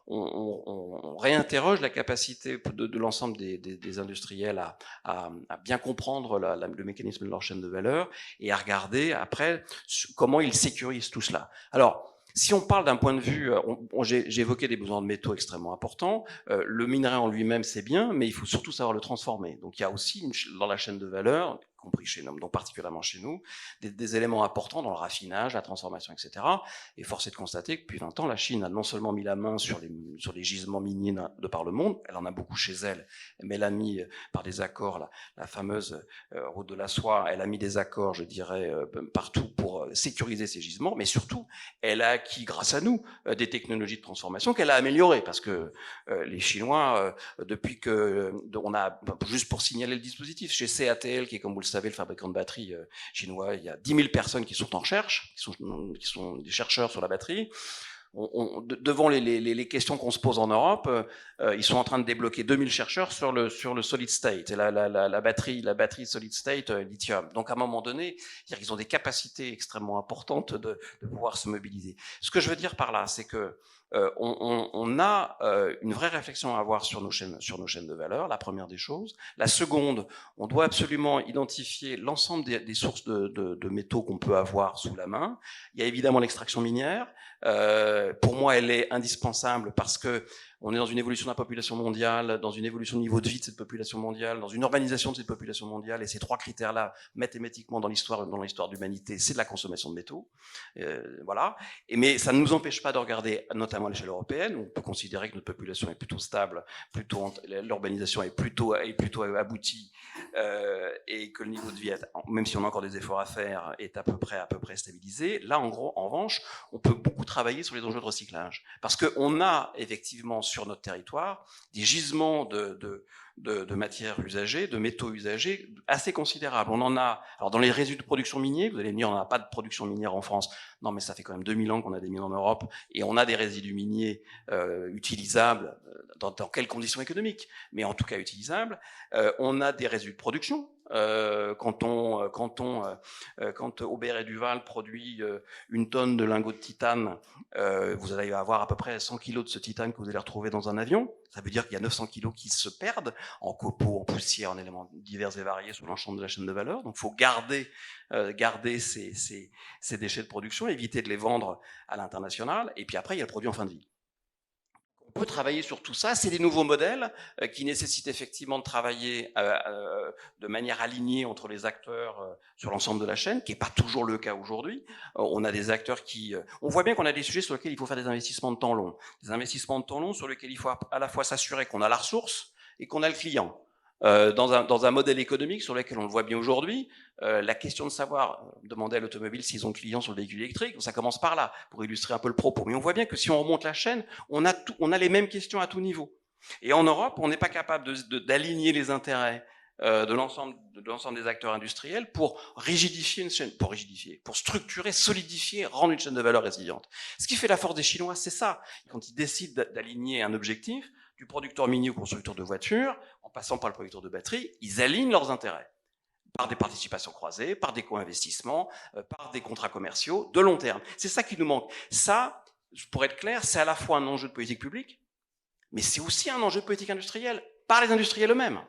on réinterroge la capacité de l'ensemble des industriels à bien comprendre le mécanisme de leur chaîne de valeur et à regarder après comment ils sécurisent tout cela. Alors, si on parle d'un point de vue, j'ai évoqué des besoins de métaux extrêmement importants, le minerai en lui-même c'est bien, mais il faut surtout savoir le transformer. Donc il y a aussi dans la chaîne de valeur, compris chez nous, donc particulièrement chez nous, des éléments importants dans le raffinage, la transformation, etc. Et force est de constater que depuis 20 ans, la Chine a non seulement mis la main sur les gisements miniers de par le monde, elle en a beaucoup chez elle, mais elle a mis par des accords, la fameuse route de la soie, elle a mis des accords, je dirais, partout pour sécuriser ces gisements, mais surtout, elle a acquis, grâce à nous, des technologies de transformation qu'elle a améliorées, parce que les Chinois, depuis que, on a, juste pour signaler le dispositif, chez CATL, qui est, comme vous le savez, le fabricant de batteries chinois, il y a 10 000 personnes qui sont en recherche, qui sont des chercheurs sur la batterie. Devant les questions qu'on se pose en Europe, ils sont en train de débloquer 2000 chercheurs sur le solid state, et la batterie solid state lithium. Donc à un moment donné, ils ont des capacités extrêmement importantes de pouvoir se mobiliser. Ce que je veux dire par là, c'est que on a une vraie réflexion à avoir sur nos chaînes de valeur, la première des choses. La seconde, on doit absolument identifier l'ensemble des sources de métaux qu'on peut avoir sous la main. Il y a évidemment l'extraction minière. Pour moi, elle est indispensable parce que On est dans une évolution de la population mondiale, dans une évolution du niveau de vie de cette population mondiale, dans une urbanisation de cette population mondiale, et ces trois critères-là, mathématiquement dans l'histoire de l'humanité, c'est de la consommation de métaux. Voilà. Mais ça ne nous empêche pas de regarder, notamment à l'échelle européenne, où on peut considérer que notre population est plutôt stable, l'urbanisation est plutôt aboutie, et que le niveau de vie, même si on a encore des efforts à faire, est à peu près stabilisé. Là, en revanche, on peut beaucoup travailler sur les enjeux de recyclage, parce qu'on a effectivement sur notre territoire des gisements de matières usagées, de métaux usagés assez considérables. On en a, alors dans les résidus de production minière, vous allez me dire, on n'a pas de production minière en France. Non, mais ça fait quand même 2000 ans qu'on a des mines en Europe, et on a des résidus miniers utilisables, dans quelles conditions économiques, mais en tout cas utilisables. On a des résidus de production. Quand Aubert et Duval produit une tonne de lingots de titane, vous allez avoir à peu près 100 kilos de ce titane que vous allez retrouver dans un avion. Ça veut dire qu'il y a 900 kilos qui se perdent en copeaux, en poussière, en éléments divers et variés sur l'ensemble de la chaîne de valeur. Donc, il faut garder ces déchets de production, éviter de les vendre à l'international. Et puis après, il y a le produit en fin de vie. On peut travailler sur tout ça. C'est des nouveaux modèles qui nécessitent effectivement de travailler de manière alignée entre les acteurs sur l'ensemble de la chaîne, qui n'est pas toujours le cas aujourd'hui. On a des acteurs qui... on voit bien qu'on a des sujets sur lesquels il faut faire des investissements de temps long. Des investissements de temps long sur lesquels il faut à la fois s'assurer qu'on a la ressource et qu'on a le client. Dans un modèle économique sur lequel on le voit bien aujourd'hui, la question de savoir, demander à l'automobile s'ils ont le client sur le véhicule électrique, ça commence par là, pour illustrer un peu le propos. Mais on voit bien que si on remonte la chaîne, on a les mêmes questions à tout niveau. Et en Europe, on n'est pas capable d'aligner les intérêts de l'ensemble des acteurs industriels pour rigidifier une chaîne, pour structurer, solidifier, rendre une chaîne de valeur résiliente. Ce qui fait la force des Chinois, c'est ça. Quand ils décident d'aligner un objectif, du producteur minier au constructeur de voitures, en passant par le producteur de batteries, ils alignent leurs intérêts par des participations croisées, par des co-investissements, par des contrats commerciaux de long terme. C'est ça qui nous manque. Ça, pour être clair, c'est à la fois un enjeu de politique publique, mais c'est aussi un enjeu de politique industrielle, par les industriels eux-mêmes.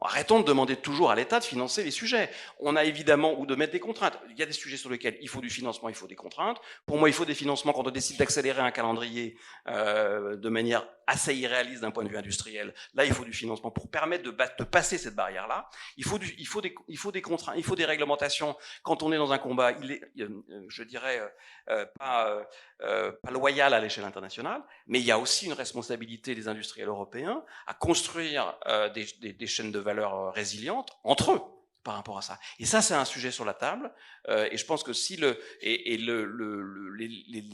Arrêtons de demander toujours à l'État de financer les sujets. On a évidemment, ou de mettre des contraintes. Il y a des sujets sur lesquels il faut du financement, il faut des contraintes. Pour moi, il faut des financements quand on décide d'accélérer un calendrier de manière assez irréaliste d'un point de vue industriel. Là, il faut du financement pour permettre de passer cette barrière-là. Il faut des contraintes, il faut des réglementations. Quand on est dans un combat, je dirais, pas loyal à l'échelle internationale, mais il y a aussi une responsabilité des industriels européens à construire des chaînes de valeur résilientes entre eux par rapport à ça. Et ça, c'est un sujet sur la table. Et je pense que si les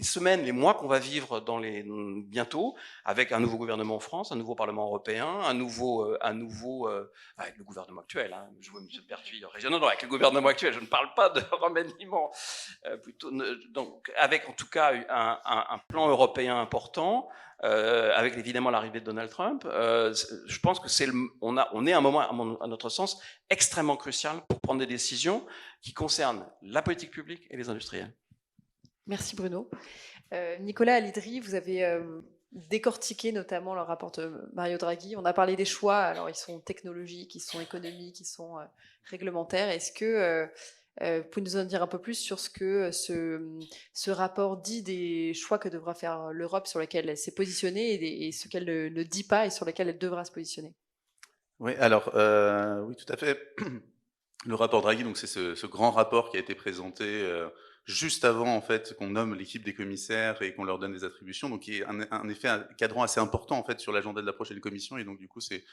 semaines, les mois qu'on va vivre bientôt, avec un nouveau gouvernement en France, un nouveau Parlement européen, avec le gouvernement actuel, hein, je vois M. Pertuis régional, non, avec le gouvernement actuel, je ne parle pas de remaniement, plutôt, donc avec en tout cas un plan européen important, avec évidemment l'arrivée de Donald Trump, je pense que on est à un moment, à notre sens, extrêmement crucial pour prendre des décisions qui concernent la politique publique et les industriels. Merci Bruno. Nicolas Alidri, vous avez décortiqué notamment le rapport de Mario Draghi. On a parlé des choix, alors ils sont technologiques, ils sont économiques, ils sont réglementaires. Est-ce que vous pouvez nous en dire un peu plus sur ce que ce rapport dit des choix que devra faire l'Europe sur lesquels elle s'est positionnée et ce qu'elle ne dit pas et sur lesquels elle devra se positionner? Oui, alors, oui, tout à fait. Le rapport Draghi, donc c'est ce grand rapport qui a été présenté juste avant en fait qu'on nomme l'équipe des commissaires et qu'on leur donne des attributions, donc qui est un effet un cadrant assez important en fait sur l'agenda de la prochaine commission, et donc du coup c'est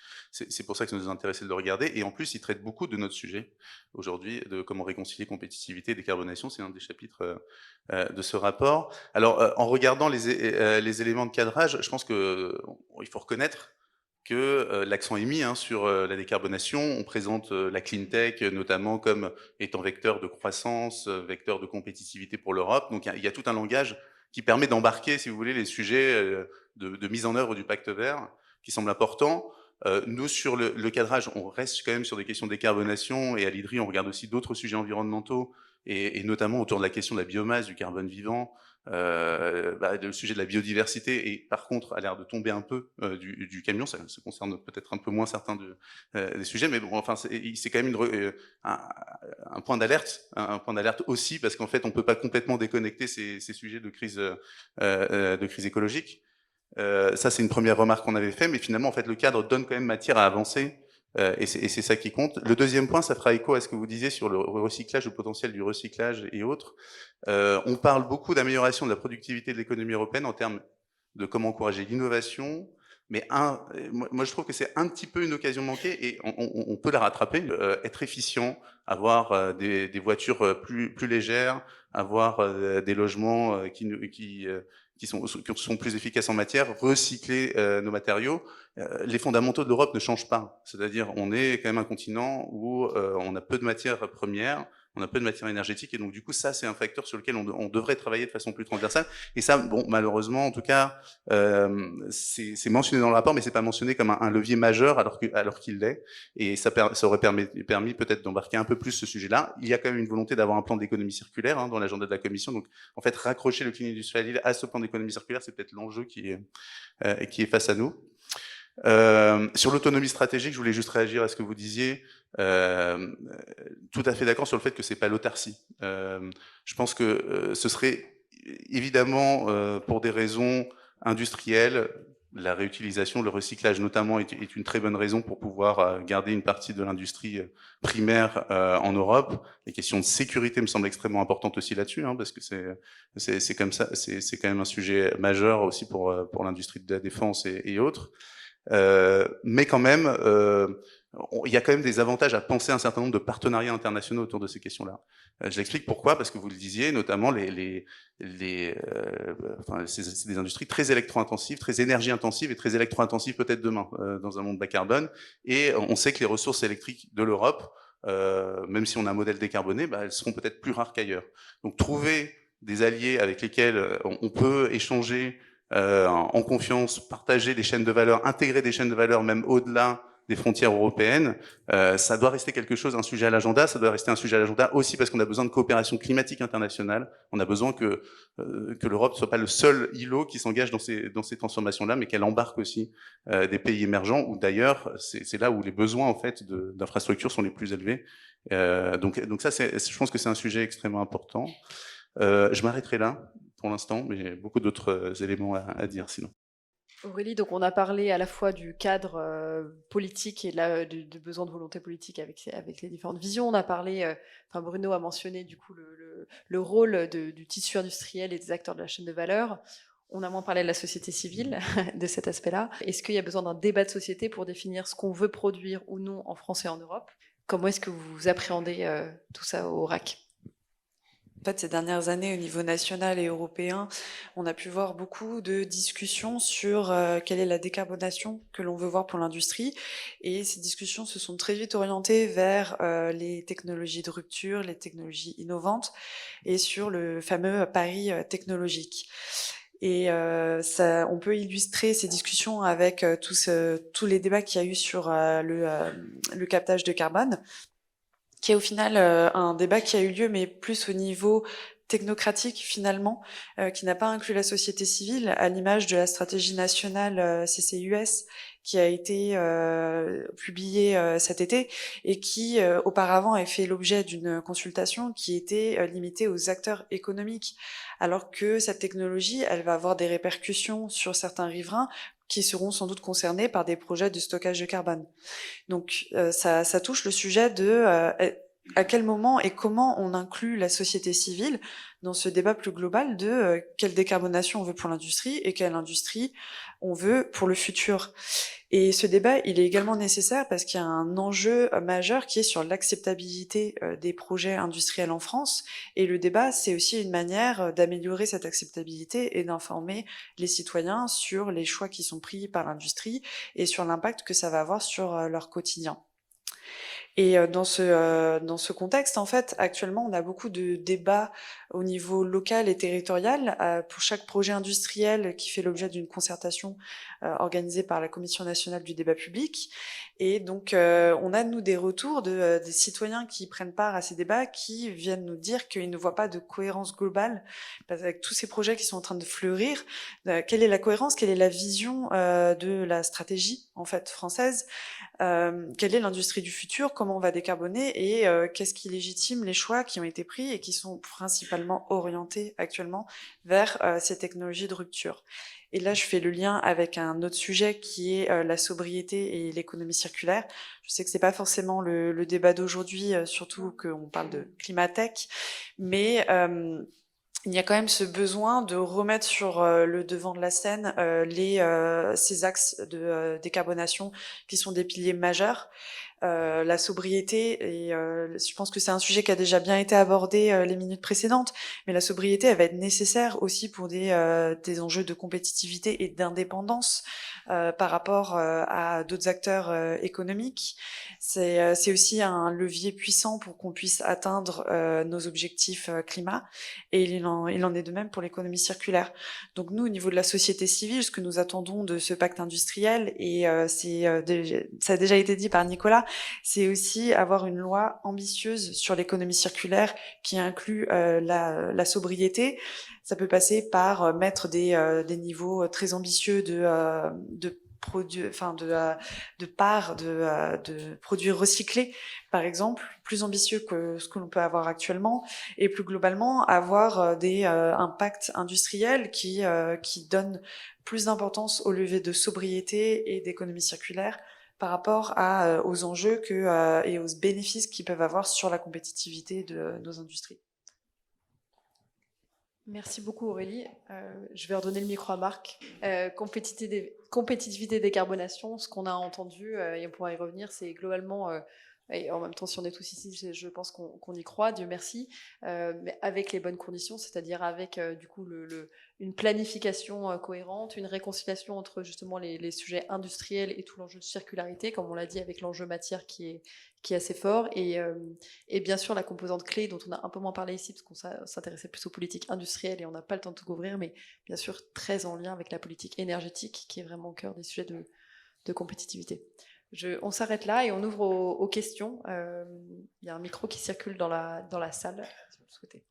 pour ça que ça nous a intéressé de le regarder. Et en plus il traite beaucoup de notre sujet aujourd'hui, de comment réconcilier compétitivité et décarbonation. C'est un des chapitres de ce rapport. Alors en regardant les éléments de cadrage, je pense que il faut reconnaître que l'accent est mis sur la décarbonation. On présente la clean tech notamment comme étant vecteur de croissance, vecteur de compétitivité pour l'Europe. Donc il y a tout un langage qui permet d'embarquer, si vous voulez, les sujets de mise en œuvre du pacte vert qui semble important. Nous, sur le cadrage, on reste quand même sur des questions de décarbonation, et à l'IDRI, on regarde aussi d'autres sujets environnementaux, et notamment autour de la question de la biomasse, du carbone vivant, le sujet de la biodiversité, et par contre a l'air de tomber un peu du camion. Ça concerne peut-être un peu moins certains des sujets, mais bon, enfin c'est quand même un point d'alerte aussi, parce qu'en fait on peut pas complètement déconnecter ces sujets de crise écologique. Ça, c'est une première remarque qu'on avait fait, mais finalement, en fait, le cadre donne quand même matière à avancer, et c'est ça qui compte. Le deuxième point, ça fera écho à ce que vous disiez sur le recyclage, le potentiel du recyclage et autres. On parle beaucoup d'amélioration de la productivité de l'économie européenne en termes de comment encourager l'innovation, mais moi je trouve que c'est un petit peu une occasion manquée et on peut la rattraper. Être efficient, avoir des voitures plus légères, avoir des logements qui sont plus efficaces en matière, recycler nos matériaux. Les fondamentaux de l'Europe ne changent pas. C'est-à-dire, on est quand même un continent où on a peu de matières premières, on a peu de matières énergétiques, et donc du coup, ça, c'est un facteur sur lequel on devrait travailler de façon plus transversale. Et ça, bon, malheureusement, en tout cas, c'est mentionné dans le rapport, mais c'est pas mentionné comme un levier majeur alors qu'il l'est. Et ça aurait permis peut-être d'embarquer un peu plus ce sujet-là. Il y a quand même une volonté d'avoir un plan d'économie circulaire dans l'agenda de la Commission. Donc, en fait, raccrocher le clean industrial deal à ce plan d'économie circulaire, c'est peut-être l'enjeu qui est face à nous. Sur l'autonomie stratégique, je voulais juste réagir à ce que vous disiez. Tout à fait d'accord sur le fait que c'est pas l'autarcie. Je pense que ce serait évidemment pour des raisons industrielles, la réutilisation, le recyclage notamment est une très bonne raison pour pouvoir garder une partie de l'industrie primaire en Europe. Les questions de sécurité me semblent extrêmement importantes aussi là-dessus, parce que c'est comme ça, c'est quand même un sujet majeur aussi pour l'industrie de la défense et autres. Mais quand même, il y a quand même des avantages à penser un certain nombre de partenariats internationaux autour de ces questions-là. Je l'explique pourquoi, parce que vous le disiez, notamment c'est des industries très électro-intensives, très énergie-intensives et très électro-intensives peut-être demain dans un monde bas carbone. Et on sait que les ressources électriques de l'Europe, même si on a un modèle décarboné, elles seront peut-être plus rares qu'ailleurs. Donc trouver des alliés avec lesquels on peut échanger en confiance, partager des chaînes de valeur, intégrer des chaînes de valeur même au-delà des frontières européennes, ça doit rester quelque chose, un sujet à l'agenda. Ça doit rester un sujet à l'agenda aussi parce qu'on a besoin de coopération climatique internationale. On a besoin que l'Europe ne soit pas le seul îlot qui s'engage dans ces transformations-là, mais qu'elle embarque aussi des pays émergents, où d'ailleurs c'est là où les besoins en fait d'infrastructures sont les plus élevés. Donc ça, je pense que c'est un sujet extrêmement important. Je m'arrêterai là pour l'instant, mais j'ai beaucoup d'autres éléments à dire sinon. Aurélie, donc on a parlé à la fois du cadre politique et de besoin de volonté politique avec les différentes visions. On a parlé, Bruno a mentionné du coup le rôle du tissu industriel et des acteurs de la chaîne de valeur. On a moins parlé de la société civile, de cet aspect-là. Est-ce qu'il y a besoin d'un débat de société pour définir ce qu'on veut produire ou non en France et en Europe? Comment est-ce que vous appréhendez tout ça au RAC? En fait, ces dernières années, au niveau national et européen, on a pu voir beaucoup de discussions sur quelle est la décarbonation que l'on veut voir pour l'industrie. Et ces discussions se sont très vite orientées vers les technologies de rupture, les technologies innovantes et sur le fameux pari technologique. Et on peut illustrer ces discussions avec tous les débats qu'il y a eu sur le captage de carbone, qui est au final un débat qui a eu lieu, mais plus au niveau technocratique finalement, qui n'a pas inclus la société civile, à l'image de la stratégie nationale CCUS, qui a été publiée cet été, et qui auparavant avait fait l'objet d'une consultation qui était limitée aux acteurs économiques, alors que cette technologie, elle va avoir des répercussions sur certains riverains qui seront sans doute concernés par des projets de stockage de carbone. Donc ça touche le sujet de à quel moment et comment on inclut la société civile dans ce débat plus global de quelle décarbonation on veut pour l'industrie et quelle industrie on veut pour le futur. Et ce débat, il est également nécessaire parce qu'il y a un enjeu majeur qui est sur l'acceptabilité des projets industriels en France. Et le débat, c'est aussi une manière d'améliorer cette acceptabilité et d'informer les citoyens sur les choix qui sont pris par l'industrie et sur l'impact que ça va avoir sur leur quotidien. Et dans ce contexte, en fait, actuellement, on a beaucoup de débats au niveau local et territorial pour chaque projet industriel qui fait l'objet d'une concertation organisée par la Commission nationale du débat public. Et donc, on a, nous, des retours des citoyens qui prennent part à ces débats, qui viennent nous dire qu'ils ne voient pas de cohérence globale avec tous ces projets qui sont en train de fleurir. Quelle est la cohérence? Quelle est la vision de la stratégie, en fait, française? Quelle est l'industrie du futur, comment on va décarboner et qu'est-ce qui légitime les choix qui ont été pris et qui sont principalement orientés actuellement vers ces technologies de rupture. Et là, je fais le lien avec un autre sujet qui est la sobriété et l'économie circulaire. Je sais que c'est pas forcément le débat d'aujourd'hui, surtout qu'on parle de climatech, mais il y a quand même ce besoin de remettre sur le devant de la scène ces axes de décarbonation qui sont des piliers majeurs. La sobriété, et je pense que c'est un sujet qui a déjà bien été abordé les minutes précédentes, mais la sobriété, elle va être nécessaire aussi pour des enjeux de compétitivité et d'indépendance par rapport à d'autres acteurs économiques. C'est aussi un levier puissant pour qu'on puisse atteindre nos objectifs climat, et il en est de même pour l'économie circulaire. Donc nous, au niveau de la société civile, ce que nous attendons de ce pacte industriel, et ça a déjà été dit par Nicolas, c'est aussi avoir une loi ambitieuse sur l'économie circulaire qui inclut la sobriété. Ça peut passer par mettre des niveaux très ambitieux de produits, enfin de parts de produits recyclés, par exemple, plus ambitieux que ce que l'on peut avoir actuellement, et plus globalement avoir des impacts industriels qui donnent plus d'importance au levier de sobriété et d'économie circulaire par rapport aux enjeux et aux bénéfices qu'ils peuvent avoir sur la compétitivité de nos industries. Merci beaucoup Aurélie. Je vais redonner le micro à Marc. Compétitivité, décarbonation, ce qu'on a entendu, et on pourra y revenir, c'est globalement, et en même temps si on est tous ici, je pense qu'on y croit, Dieu merci, mais avec les bonnes conditions, c'est-à-dire avec du coup une planification cohérente, une réconciliation entre justement les sujets industriels et tout l'enjeu de circularité, comme on l'a dit, avec l'enjeu matière qui est assez fort, et bien sûr la composante clé dont on a un peu moins parlé ici parce qu'on s'intéressait plus aux politiques industrielles et on n'a pas le temps de tout couvrir, mais bien sûr très en lien avec la politique énergétique qui est vraiment au cœur des sujets de compétitivité. On s'arrête là et on ouvre aux questions. Il y a un micro qui circule dans la salle, si vous le souhaitez.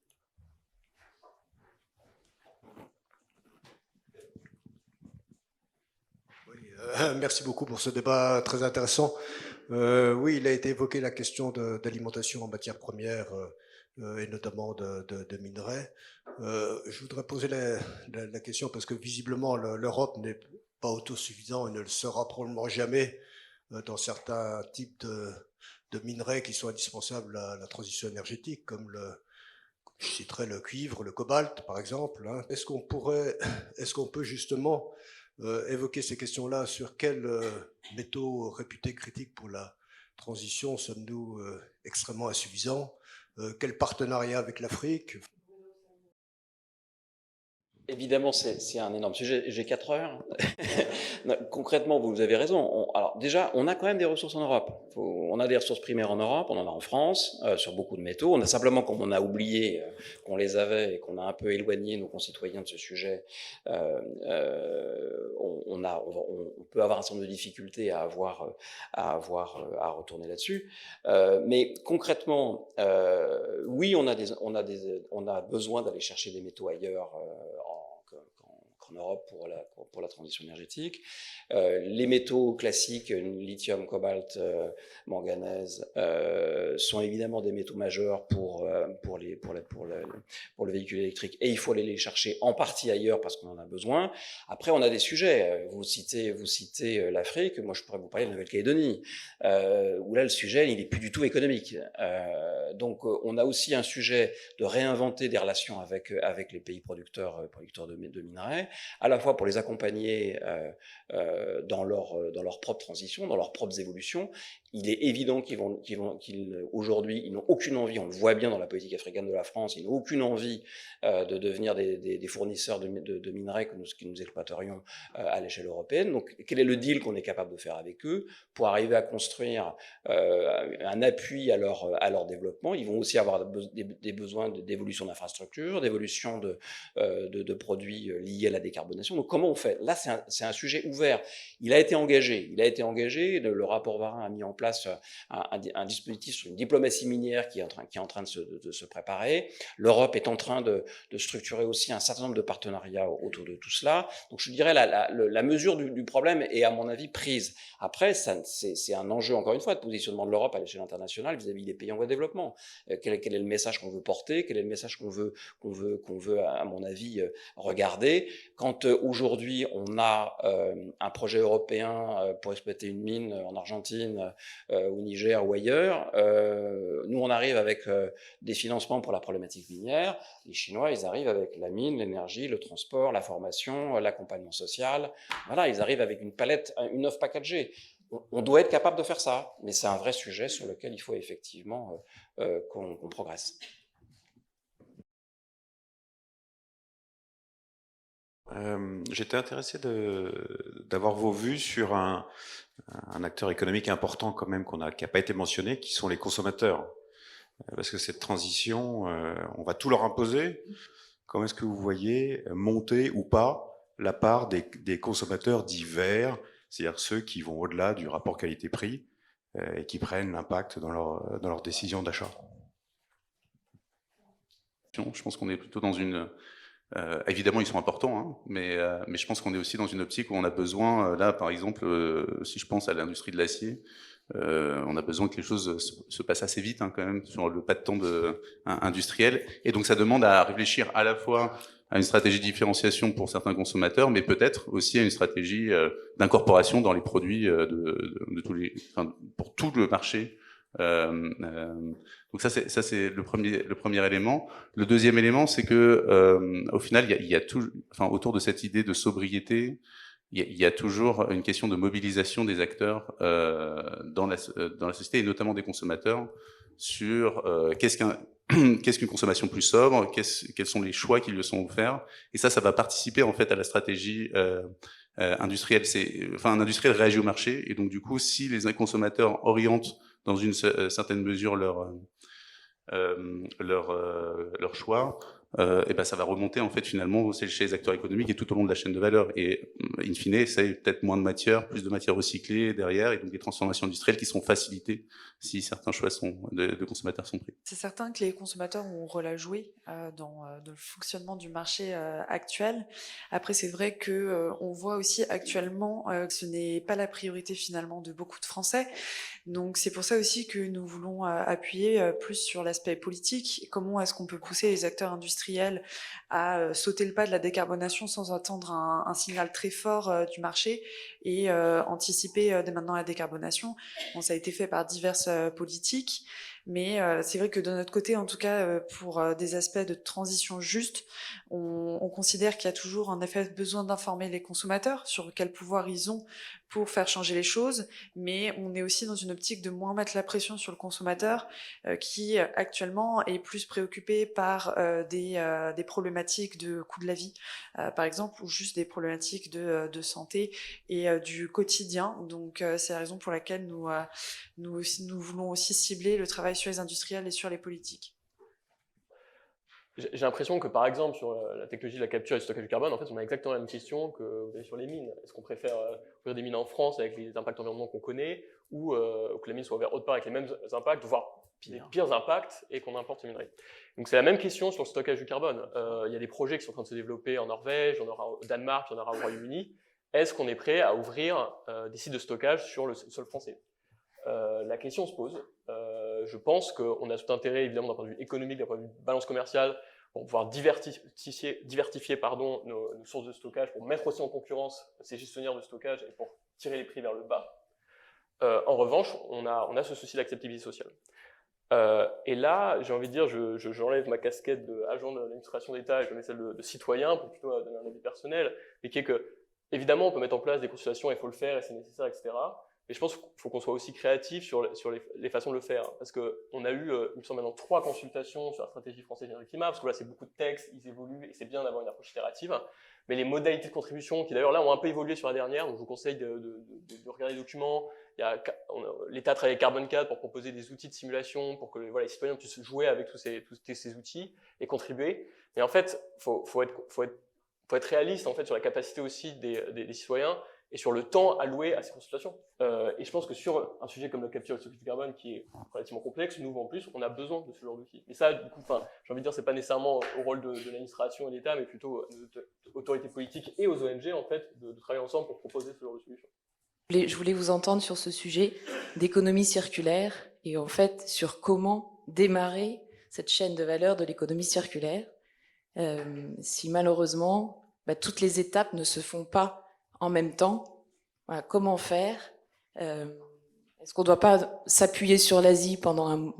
Merci beaucoup pour ce débat très intéressant. Oui, il a été évoqué la question d'alimentation en matières premières et notamment de minerais. Je voudrais poser la question parce que visiblement l'Europe n'est pas autosuffisante et ne le sera probablement jamais dans certains types de minerais qui sont indispensables à la transition énergétique, comme je citerai le cuivre, le cobalt par exemple. Hein. Est-ce qu'on peut justement évoquer ces questions-là sur quels métaux réputés critiques pour la transition sommes-nous extrêmement insuffisants, quel partenariat avec l'Afrique? Évidemment, c'est un énorme sujet. J'ai 4 heures. Non, concrètement, vous avez raison. Alors déjà, on a quand même des ressources en Europe. On a des ressources primaires en Europe, on en a en France, sur beaucoup de métaux. On a simplement, comme on a oublié qu'on les avait et qu'on a un peu éloigné nos concitoyens de ce sujet, on peut avoir un certain nombre de difficultés à retourner là-dessus. Mais concrètement, oui, on a besoin d'aller chercher des métaux ailleurs qu'en Europe pour la transition énergétique. Les métaux classiques, lithium, cobalt, manganèse, sont évidemment des métaux majeurs pour le véhicule électrique, et il faut aller les chercher en partie ailleurs parce qu'on en a besoin. Après, on a des sujets. Vous citez l'Afrique, moi je pourrais vous parler de la Nouvelle-Calédonie, où là le sujet il est plus du tout économique. Donc on a aussi un sujet de réinventer des relations avec les pays producteurs de minerais, à la fois pour les accompagner dans leur propre transition, dans leurs propres évolutions. Il est évident qu'aujourd'hui, ils n'ont aucune envie, on le voit bien dans la politique africaine de la France, ils n'ont aucune envie de devenir des fournisseurs de minerais que nous exploiterions à l'échelle européenne. Donc, quel est le deal qu'on est capable de faire avec eux pour arriver à construire un appui à leur développement? Ils vont aussi avoir des besoins d'évolution d'infrastructures, d'évolution de produits liés à la décarbonation. Donc, comment on fait? Là, c'est un sujet ouvert. Il a été engagé. Le rapport Varin a mis en place un dispositif sur une diplomatie minière qui est en train de se préparer. L'Europe est en train de structurer aussi un certain nombre de partenariats autour de tout cela. Donc je dirais la mesure du problème est à mon avis prise. Après, c'est un enjeu encore une fois de positionnement de l'Europe à l'échelle internationale vis-à-vis des pays en voie de développement. Quel est le message qu'on veut porter? Quel est le message qu'on veut à mon avis regarder? Quand aujourd'hui on a un projet européen pour exploiter une mine en Argentine, au Niger ou ailleurs, nous on arrive avec des financements pour la problématique minière. Les Chinois, ils arrivent avec la mine, l'énergie, le transport, la formation, l'accompagnement social. Voilà, ils arrivent avec une palette, une offre packagée. On doit être capable de faire ça, mais c'est un vrai sujet sur lequel il faut effectivement qu'on progresse. J'étais intéressé d'avoir vos vues sur un acteur économique important quand même qui n'a pas été mentionné, qui sont les consommateurs. Parce que cette transition, on va tout leur imposer. Comment est-ce que vous voyez monter ou pas la part des consommateurs dits verts, c'est-à-dire ceux qui vont au-delà du rapport qualité-prix et qui prennent l'impact dans leur décision d'achat? Je pense qu'on est plutôt dans une... évidemment, ils sont importants, hein, mais je pense qu'on est aussi dans une optique où on a besoin, là par exemple, si je pense à l'industrie de l'acier, on a besoin que les choses se passent assez vite hein, quand même sur le pas de temps industriel, et donc ça demande à réfléchir à la fois à une stratégie de différenciation pour certains consommateurs, mais peut-être aussi à une stratégie d'incorporation dans les produits de tous les, enfin, pour tout le marché. Donc ça c'est le premier élément. Le deuxième élément, c'est que au final il y a tout, enfin autour de cette idée de sobriété, il y a toujours une question de mobilisation des acteurs dans la société et notamment des consommateurs sur qu'est-ce qu'une consommation plus sobre, quels sont les choix qui lui sont offerts, et ça va participer en fait à la stratégie industrielle. Enfin, un industriel réagit au marché, et donc du coup, si les consommateurs orientent dans une certaine mesure leur choix, et ben ça va remonter en fait finalement chez les acteurs économiques et tout au long de la chaîne de valeur. Et in fine, c'est peut-être moins de matière, plus de matière recyclée derrière, et donc des transformations industrielles qui sont facilitées si certains choix de consommateurs sont pris. C'est certain que les consommateurs ont un rôle à jouer dans le fonctionnement du marché actuel. Après, c'est vrai que on voit aussi actuellement que ce n'est pas la priorité finalement de beaucoup de Français. Donc c'est pour ça aussi que nous voulons appuyer plus sur l'aspect politique. Comment est-ce qu'on peut pousser les acteurs industriels à sauter le pas de la décarbonation sans attendre un signal très fort du marché et anticiper dès maintenant la décarbonation. Bon, ça a été fait par diverses politiques, mais c'est vrai que de notre côté, en tout cas, pour des aspects de transition juste, on considère qu'il y a toujours en effet besoin d'informer les consommateurs sur quel pouvoir ils ont pour faire changer les choses, mais on est aussi dans une optique de moins mettre la pression sur le consommateur qui actuellement est plus préoccupé par des problématiques de coût de la vie, par exemple, ou juste des problématiques de santé et du quotidien. Donc c'est la raison pour laquelle nous voulons aussi cibler le travail sur les industriels et sur les politiques. J'ai l'impression que, par exemple, sur la technologie de la capture et du stockage du carbone, en fait, on a exactement la même question que vous avez sur les mines. Est-ce qu'on préfère ouvrir des mines en France avec les impacts environnementaux qu'on connaît, ou que les mines soient ouvertes autre part avec les mêmes impacts, voire les pires impacts, et qu'on importe ces minerais? Donc c'est la même question sur le stockage du carbone. Il y a des projets qui sont en train de se développer en Norvège, il y en aura au Danemark, il y en aura au Royaume-Uni. Est-ce qu'on est prêt à ouvrir des sites de stockage sur le sol français? La question se pose. Je pense qu'on a tout intérêt, évidemment, d'un point de vue économique, d'un point de vue balance commerciale, pour pouvoir diversifier nos sources de stockage, pour mettre aussi en concurrence ces gestionnaires de stockage et pour tirer les prix vers le bas. En revanche, on a ce souci d'acceptabilité sociale. Et là, j'ai envie de dire, j'enlève ma casquette d'agent de l'administration d'État et je mets celle de citoyen pour plutôt donner un avis personnel, et qui est que, évidemment, on peut mettre en place des consultations, il faut le faire et c'est nécessaire, etc. Mais je pense qu'il faut qu'on soit aussi créatif sur les façons de le faire. Parce qu'on a eu, il me semble maintenant, 3 consultations sur la stratégie française du climat, parce que là, c'est beaucoup de textes, ils évoluent, et c'est bien d'avoir une approche itérative. Mais les modalités de contribution, qui d'ailleurs là ont un peu évolué sur la dernière, donc je vous conseille de regarder les documents. L'État travaille avec Carbon 4 pour proposer des outils de simulation, pour que les citoyens puissent jouer avec tous ces outils et contribuer. Mais en fait, faut être réaliste en fait, sur la capacité aussi des citoyens, et sur le temps alloué à ces consultations. Et je pense que sur un sujet comme la capture et le stockage du carbone, qui est relativement complexe, nouveau en plus, on a besoin de ce genre d'outils. Et ça, du coup, j'ai envie de dire, c'est pas nécessairement au rôle de l'administration et de l'État, mais plutôt aux autorités politiques et aux ONG, en fait, de travailler ensemble pour proposer ce genre de solutions. Je voulais vous entendre sur ce sujet d'économie circulaire et en fait sur comment démarrer cette chaîne de valeur de l'économie circulaire. Si malheureusement toutes les étapes ne se font pas en même temps. Voilà, comment faire? Est-ce qu'on ne doit pas s'appuyer sur l'Asie pendant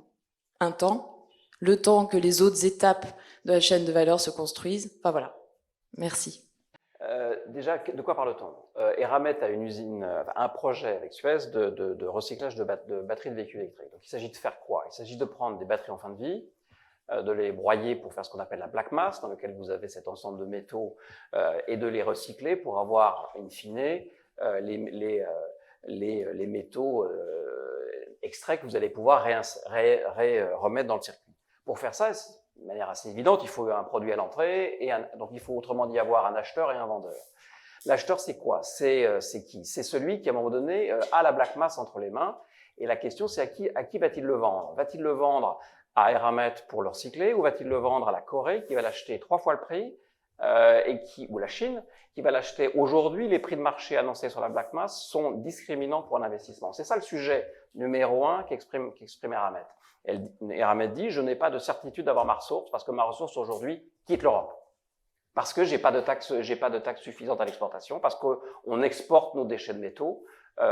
un temps, le temps que les autres étapes de la chaîne de valeur se construisent? Enfin voilà, merci. Déjà, de quoi parle-t-on? Eramet a une usine, un projet avec Suez de recyclage de batteries de véhicules électriques. Donc il s'agit de faire quoi? Il s'agit de prendre des batteries en fin de vie, de les broyer pour faire ce qu'on appelle la black mass, dans lequel vous avez cet ensemble de métaux, et de les recycler pour avoir, in fine, les métaux extraits que vous allez pouvoir remettre dans le circuit. Pour faire ça, de manière assez évidente, il faut un produit à l'entrée, donc il faut autrement dit avoir un acheteur et un vendeur. L'acheteur, c'est quoi? C'est qui? C'est celui qui, à un moment donné, a la black mass entre les mains, et la question, c'est à qui va-t-il le vendre? Va-t-il le vendre à Eramet pour le recycler, ou va-t-il le vendre à la Corée, qui va l'acheter 3 fois le prix, ou la Chine, qui va l'acheter? Aujourd'hui, les prix de marché annoncés sur la black mass sont discriminants pour un investissement. C'est ça le sujet numéro 1 qu'exprime Eramet. Eramet dit, je n'ai pas de certitude d'avoir ma ressource, parce que ma ressource aujourd'hui quitte l'Europe. Parce que j'ai pas de taxes suffisantes à l'exportation, parce qu'on exporte nos déchets de métaux,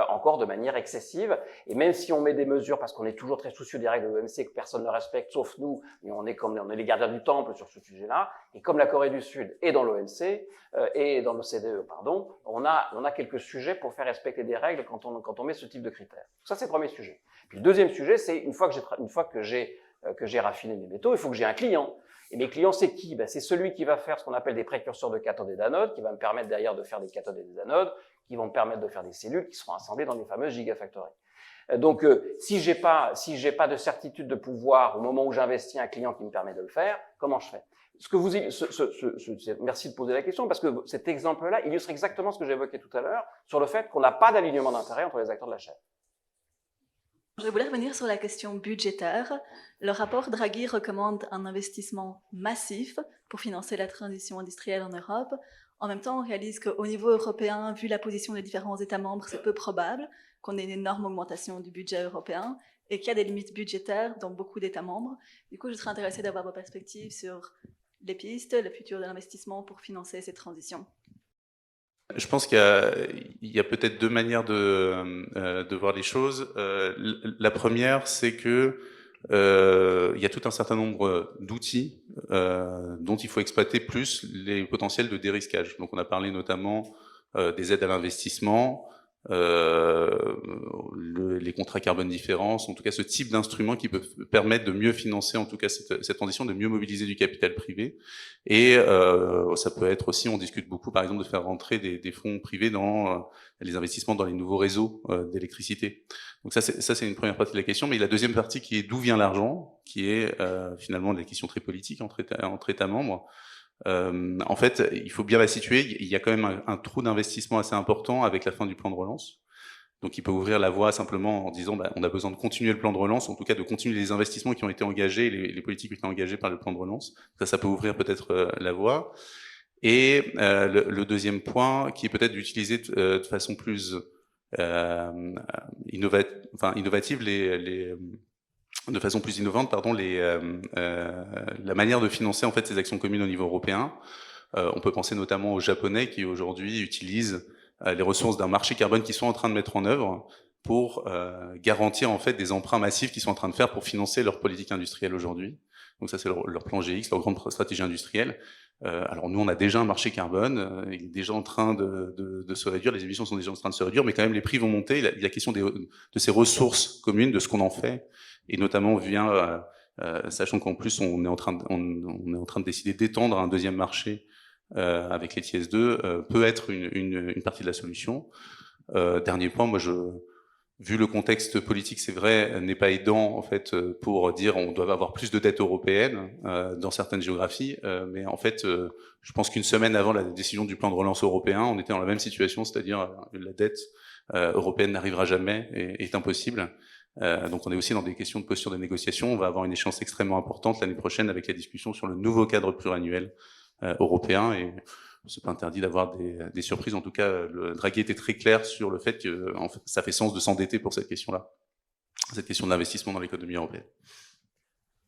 encore de manière excessive, et même si on met des mesures, parce qu'on est toujours très soucieux des règles de l'OMC que personne ne respecte, sauf nous, mais on est les gardiens du temple sur ce sujet-là, et comme la Corée du Sud est dans l'OMC, et dans l'OCDE, pardon, on a quelques sujets pour faire respecter des règles quand on met ce type de critères. Ça, c'est le premier sujet. Puis le deuxième sujet, c'est une fois que j'ai raffiné mes métaux, il faut que j'ai un client. Et mes clients, c'est qui? C'est celui qui va faire ce qu'on appelle des précurseurs de cathodes et d'anodes, qui va me permettre derrière de faire des cathodes et des anodes, qui vont me permettre de faire des cellules qui seront assemblées dans les fameuses gigafactories. Donc, si j'ai pas de certitude de pouvoir au moment où j'investis un client qui me permet de le faire, comment je fais? Merci de poser la question, parce que cet exemple-là illustre exactement ce que j'évoquais tout à l'heure sur le fait qu'on n'a pas d'alignement d'intérêt entre les acteurs de la chaîne. Je voulais revenir sur la question budgétaire. Le rapport Draghi recommande un investissement massif pour financer la transition industrielle en Europe. En même temps, on réalise qu'au niveau européen, vu la position des différents États membres, c'est peu probable qu'on ait une énorme augmentation du budget européen et qu'il y a des limites budgétaires dans beaucoup d'États membres. Du coup, je serais intéressée d'avoir vos perspectives sur les pistes, le futur de l'investissement pour financer cette transition. Je pense qu'il y a peut-être 2 manières de voir les choses. La première, c'est que il y a tout un certain nombre d'outils dont il faut exploiter plus les potentiels de dérisquage. Donc on a parlé notamment des aides à l'investissement, les contrats carbone différence, en tout cas ce type d'instruments qui peuvent permettre de mieux financer en tout cas cette transition, de mieux mobiliser du capital privé. Et ça peut être aussi, on discute beaucoup par exemple de faire rentrer des fonds privés dans les investissements dans les nouveaux réseaux d'électricité. Donc ça c'est une première partie de la question, mais la deuxième partie qui est d'où vient l'argent, qui est finalement des questions très politiques entre États membres. En fait, il faut bien la situer. Il y a quand même un trou d'investissement assez important avec la fin du plan de relance. Donc, il peut ouvrir la voie simplement en disant on a besoin de continuer le plan de relance, en tout cas de continuer les investissements qui ont été engagés, les politiques qui ont été engagées par le plan de relance. Ça peut ouvrir peut-être la voie. Et le deuxième point, qui est peut-être d'utiliser de façon plus innovative de façon plus innovante, la manière de financer en fait ces actions communes au niveau européen. On peut penser notamment aux Japonais qui aujourd'hui utilisent les ressources d'un marché carbone qu'ils sont en train de mettre en œuvre pour garantir en fait des emprunts massifs qu'ils sont en train de faire pour financer leur politique industrielle aujourd'hui. Donc ça c'est leur plan GX, leur grande stratégie industrielle. Alors nous on a déjà un marché carbone, il est déjà en train de se réduire, les émissions sont déjà en train de se réduire, mais quand même les prix vont monter. Il y a la question de ces ressources communes, de ce qu'on en fait. Et notamment sachant qu'en plus on est en train de décider d'étendre un deuxième marché avec les TS2, peut être une partie de la solution. Dernier point, vu le contexte politique, c'est vrai, n'est pas aidant en fait pour dire on doit avoir plus de dettes européennes dans certaines géographies, mais en fait, je pense qu'une semaine avant la décision du plan de relance européen, on était dans la même situation, c'est-à-dire la dette européenne n'arrivera jamais et est impossible. Donc on est aussi dans des questions de posture de négociation. On va avoir une échéance extrêmement importante l'année prochaine avec la discussion sur le nouveau cadre pluriannuel européen, et c'est pas interdit d'avoir des surprises. En tout cas, le Draghi était très clair sur le fait que ça fait sens de s'endetter pour cette question-là, cette question d'investissement dans l'économie européenne.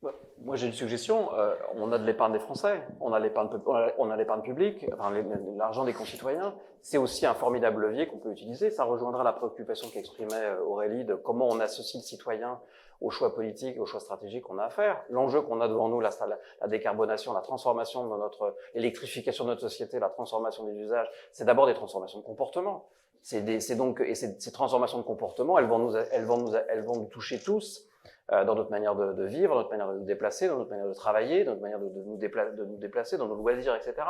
Ouais. Moi, j'ai une suggestion. On a de l'épargne des Français, on a l'épargne publique, enfin, l'argent des concitoyens. C'est aussi un formidable levier qu'on peut utiliser. Ça rejoindra la préoccupation qu'exprimait Aurélie de comment on associe le citoyen aux choix politiques, aux choix stratégiques qu'on a à faire. L'enjeu qu'on a devant nous, la décarbonation, la transformation de l'électrification de notre société, la transformation des usages, c'est d'abord des transformations de comportement. Ces transformations de comportement, elles vont nous toucher tous. Dans notre manière de vivre, dans notre manière de nous déplacer, dans notre manière de travailler, dans notre manière de nous déplacer, dans nos loisirs, etc.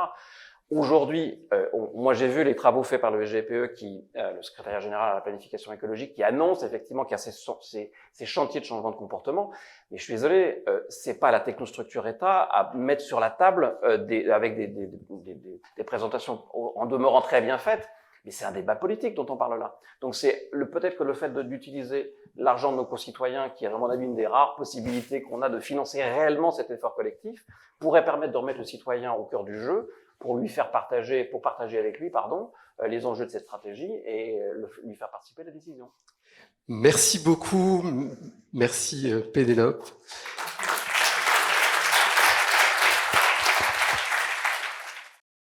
Aujourd'hui, moi j'ai vu les travaux faits par le SGPE, le secrétariat général à la planification écologique, qui annonce effectivement qu'il y a ces chantiers de changement de comportement. Mais je suis désolé, c'est pas la technostructure État à mettre sur la table avec des présentations en demeurant très bien faites. Mais c'est un débat politique dont on parle là. Donc c'est peut-être que le fait d'utiliser l'argent de nos concitoyens, qui est à mon avis une des rares possibilités qu'on a de financer réellement cet effort collectif, pourrait permettre de remettre le citoyen au cœur du jeu, pour partager avec lui, les enjeux de cette stratégie et lui faire participer à la décision. Merci beaucoup, merci Pénélope.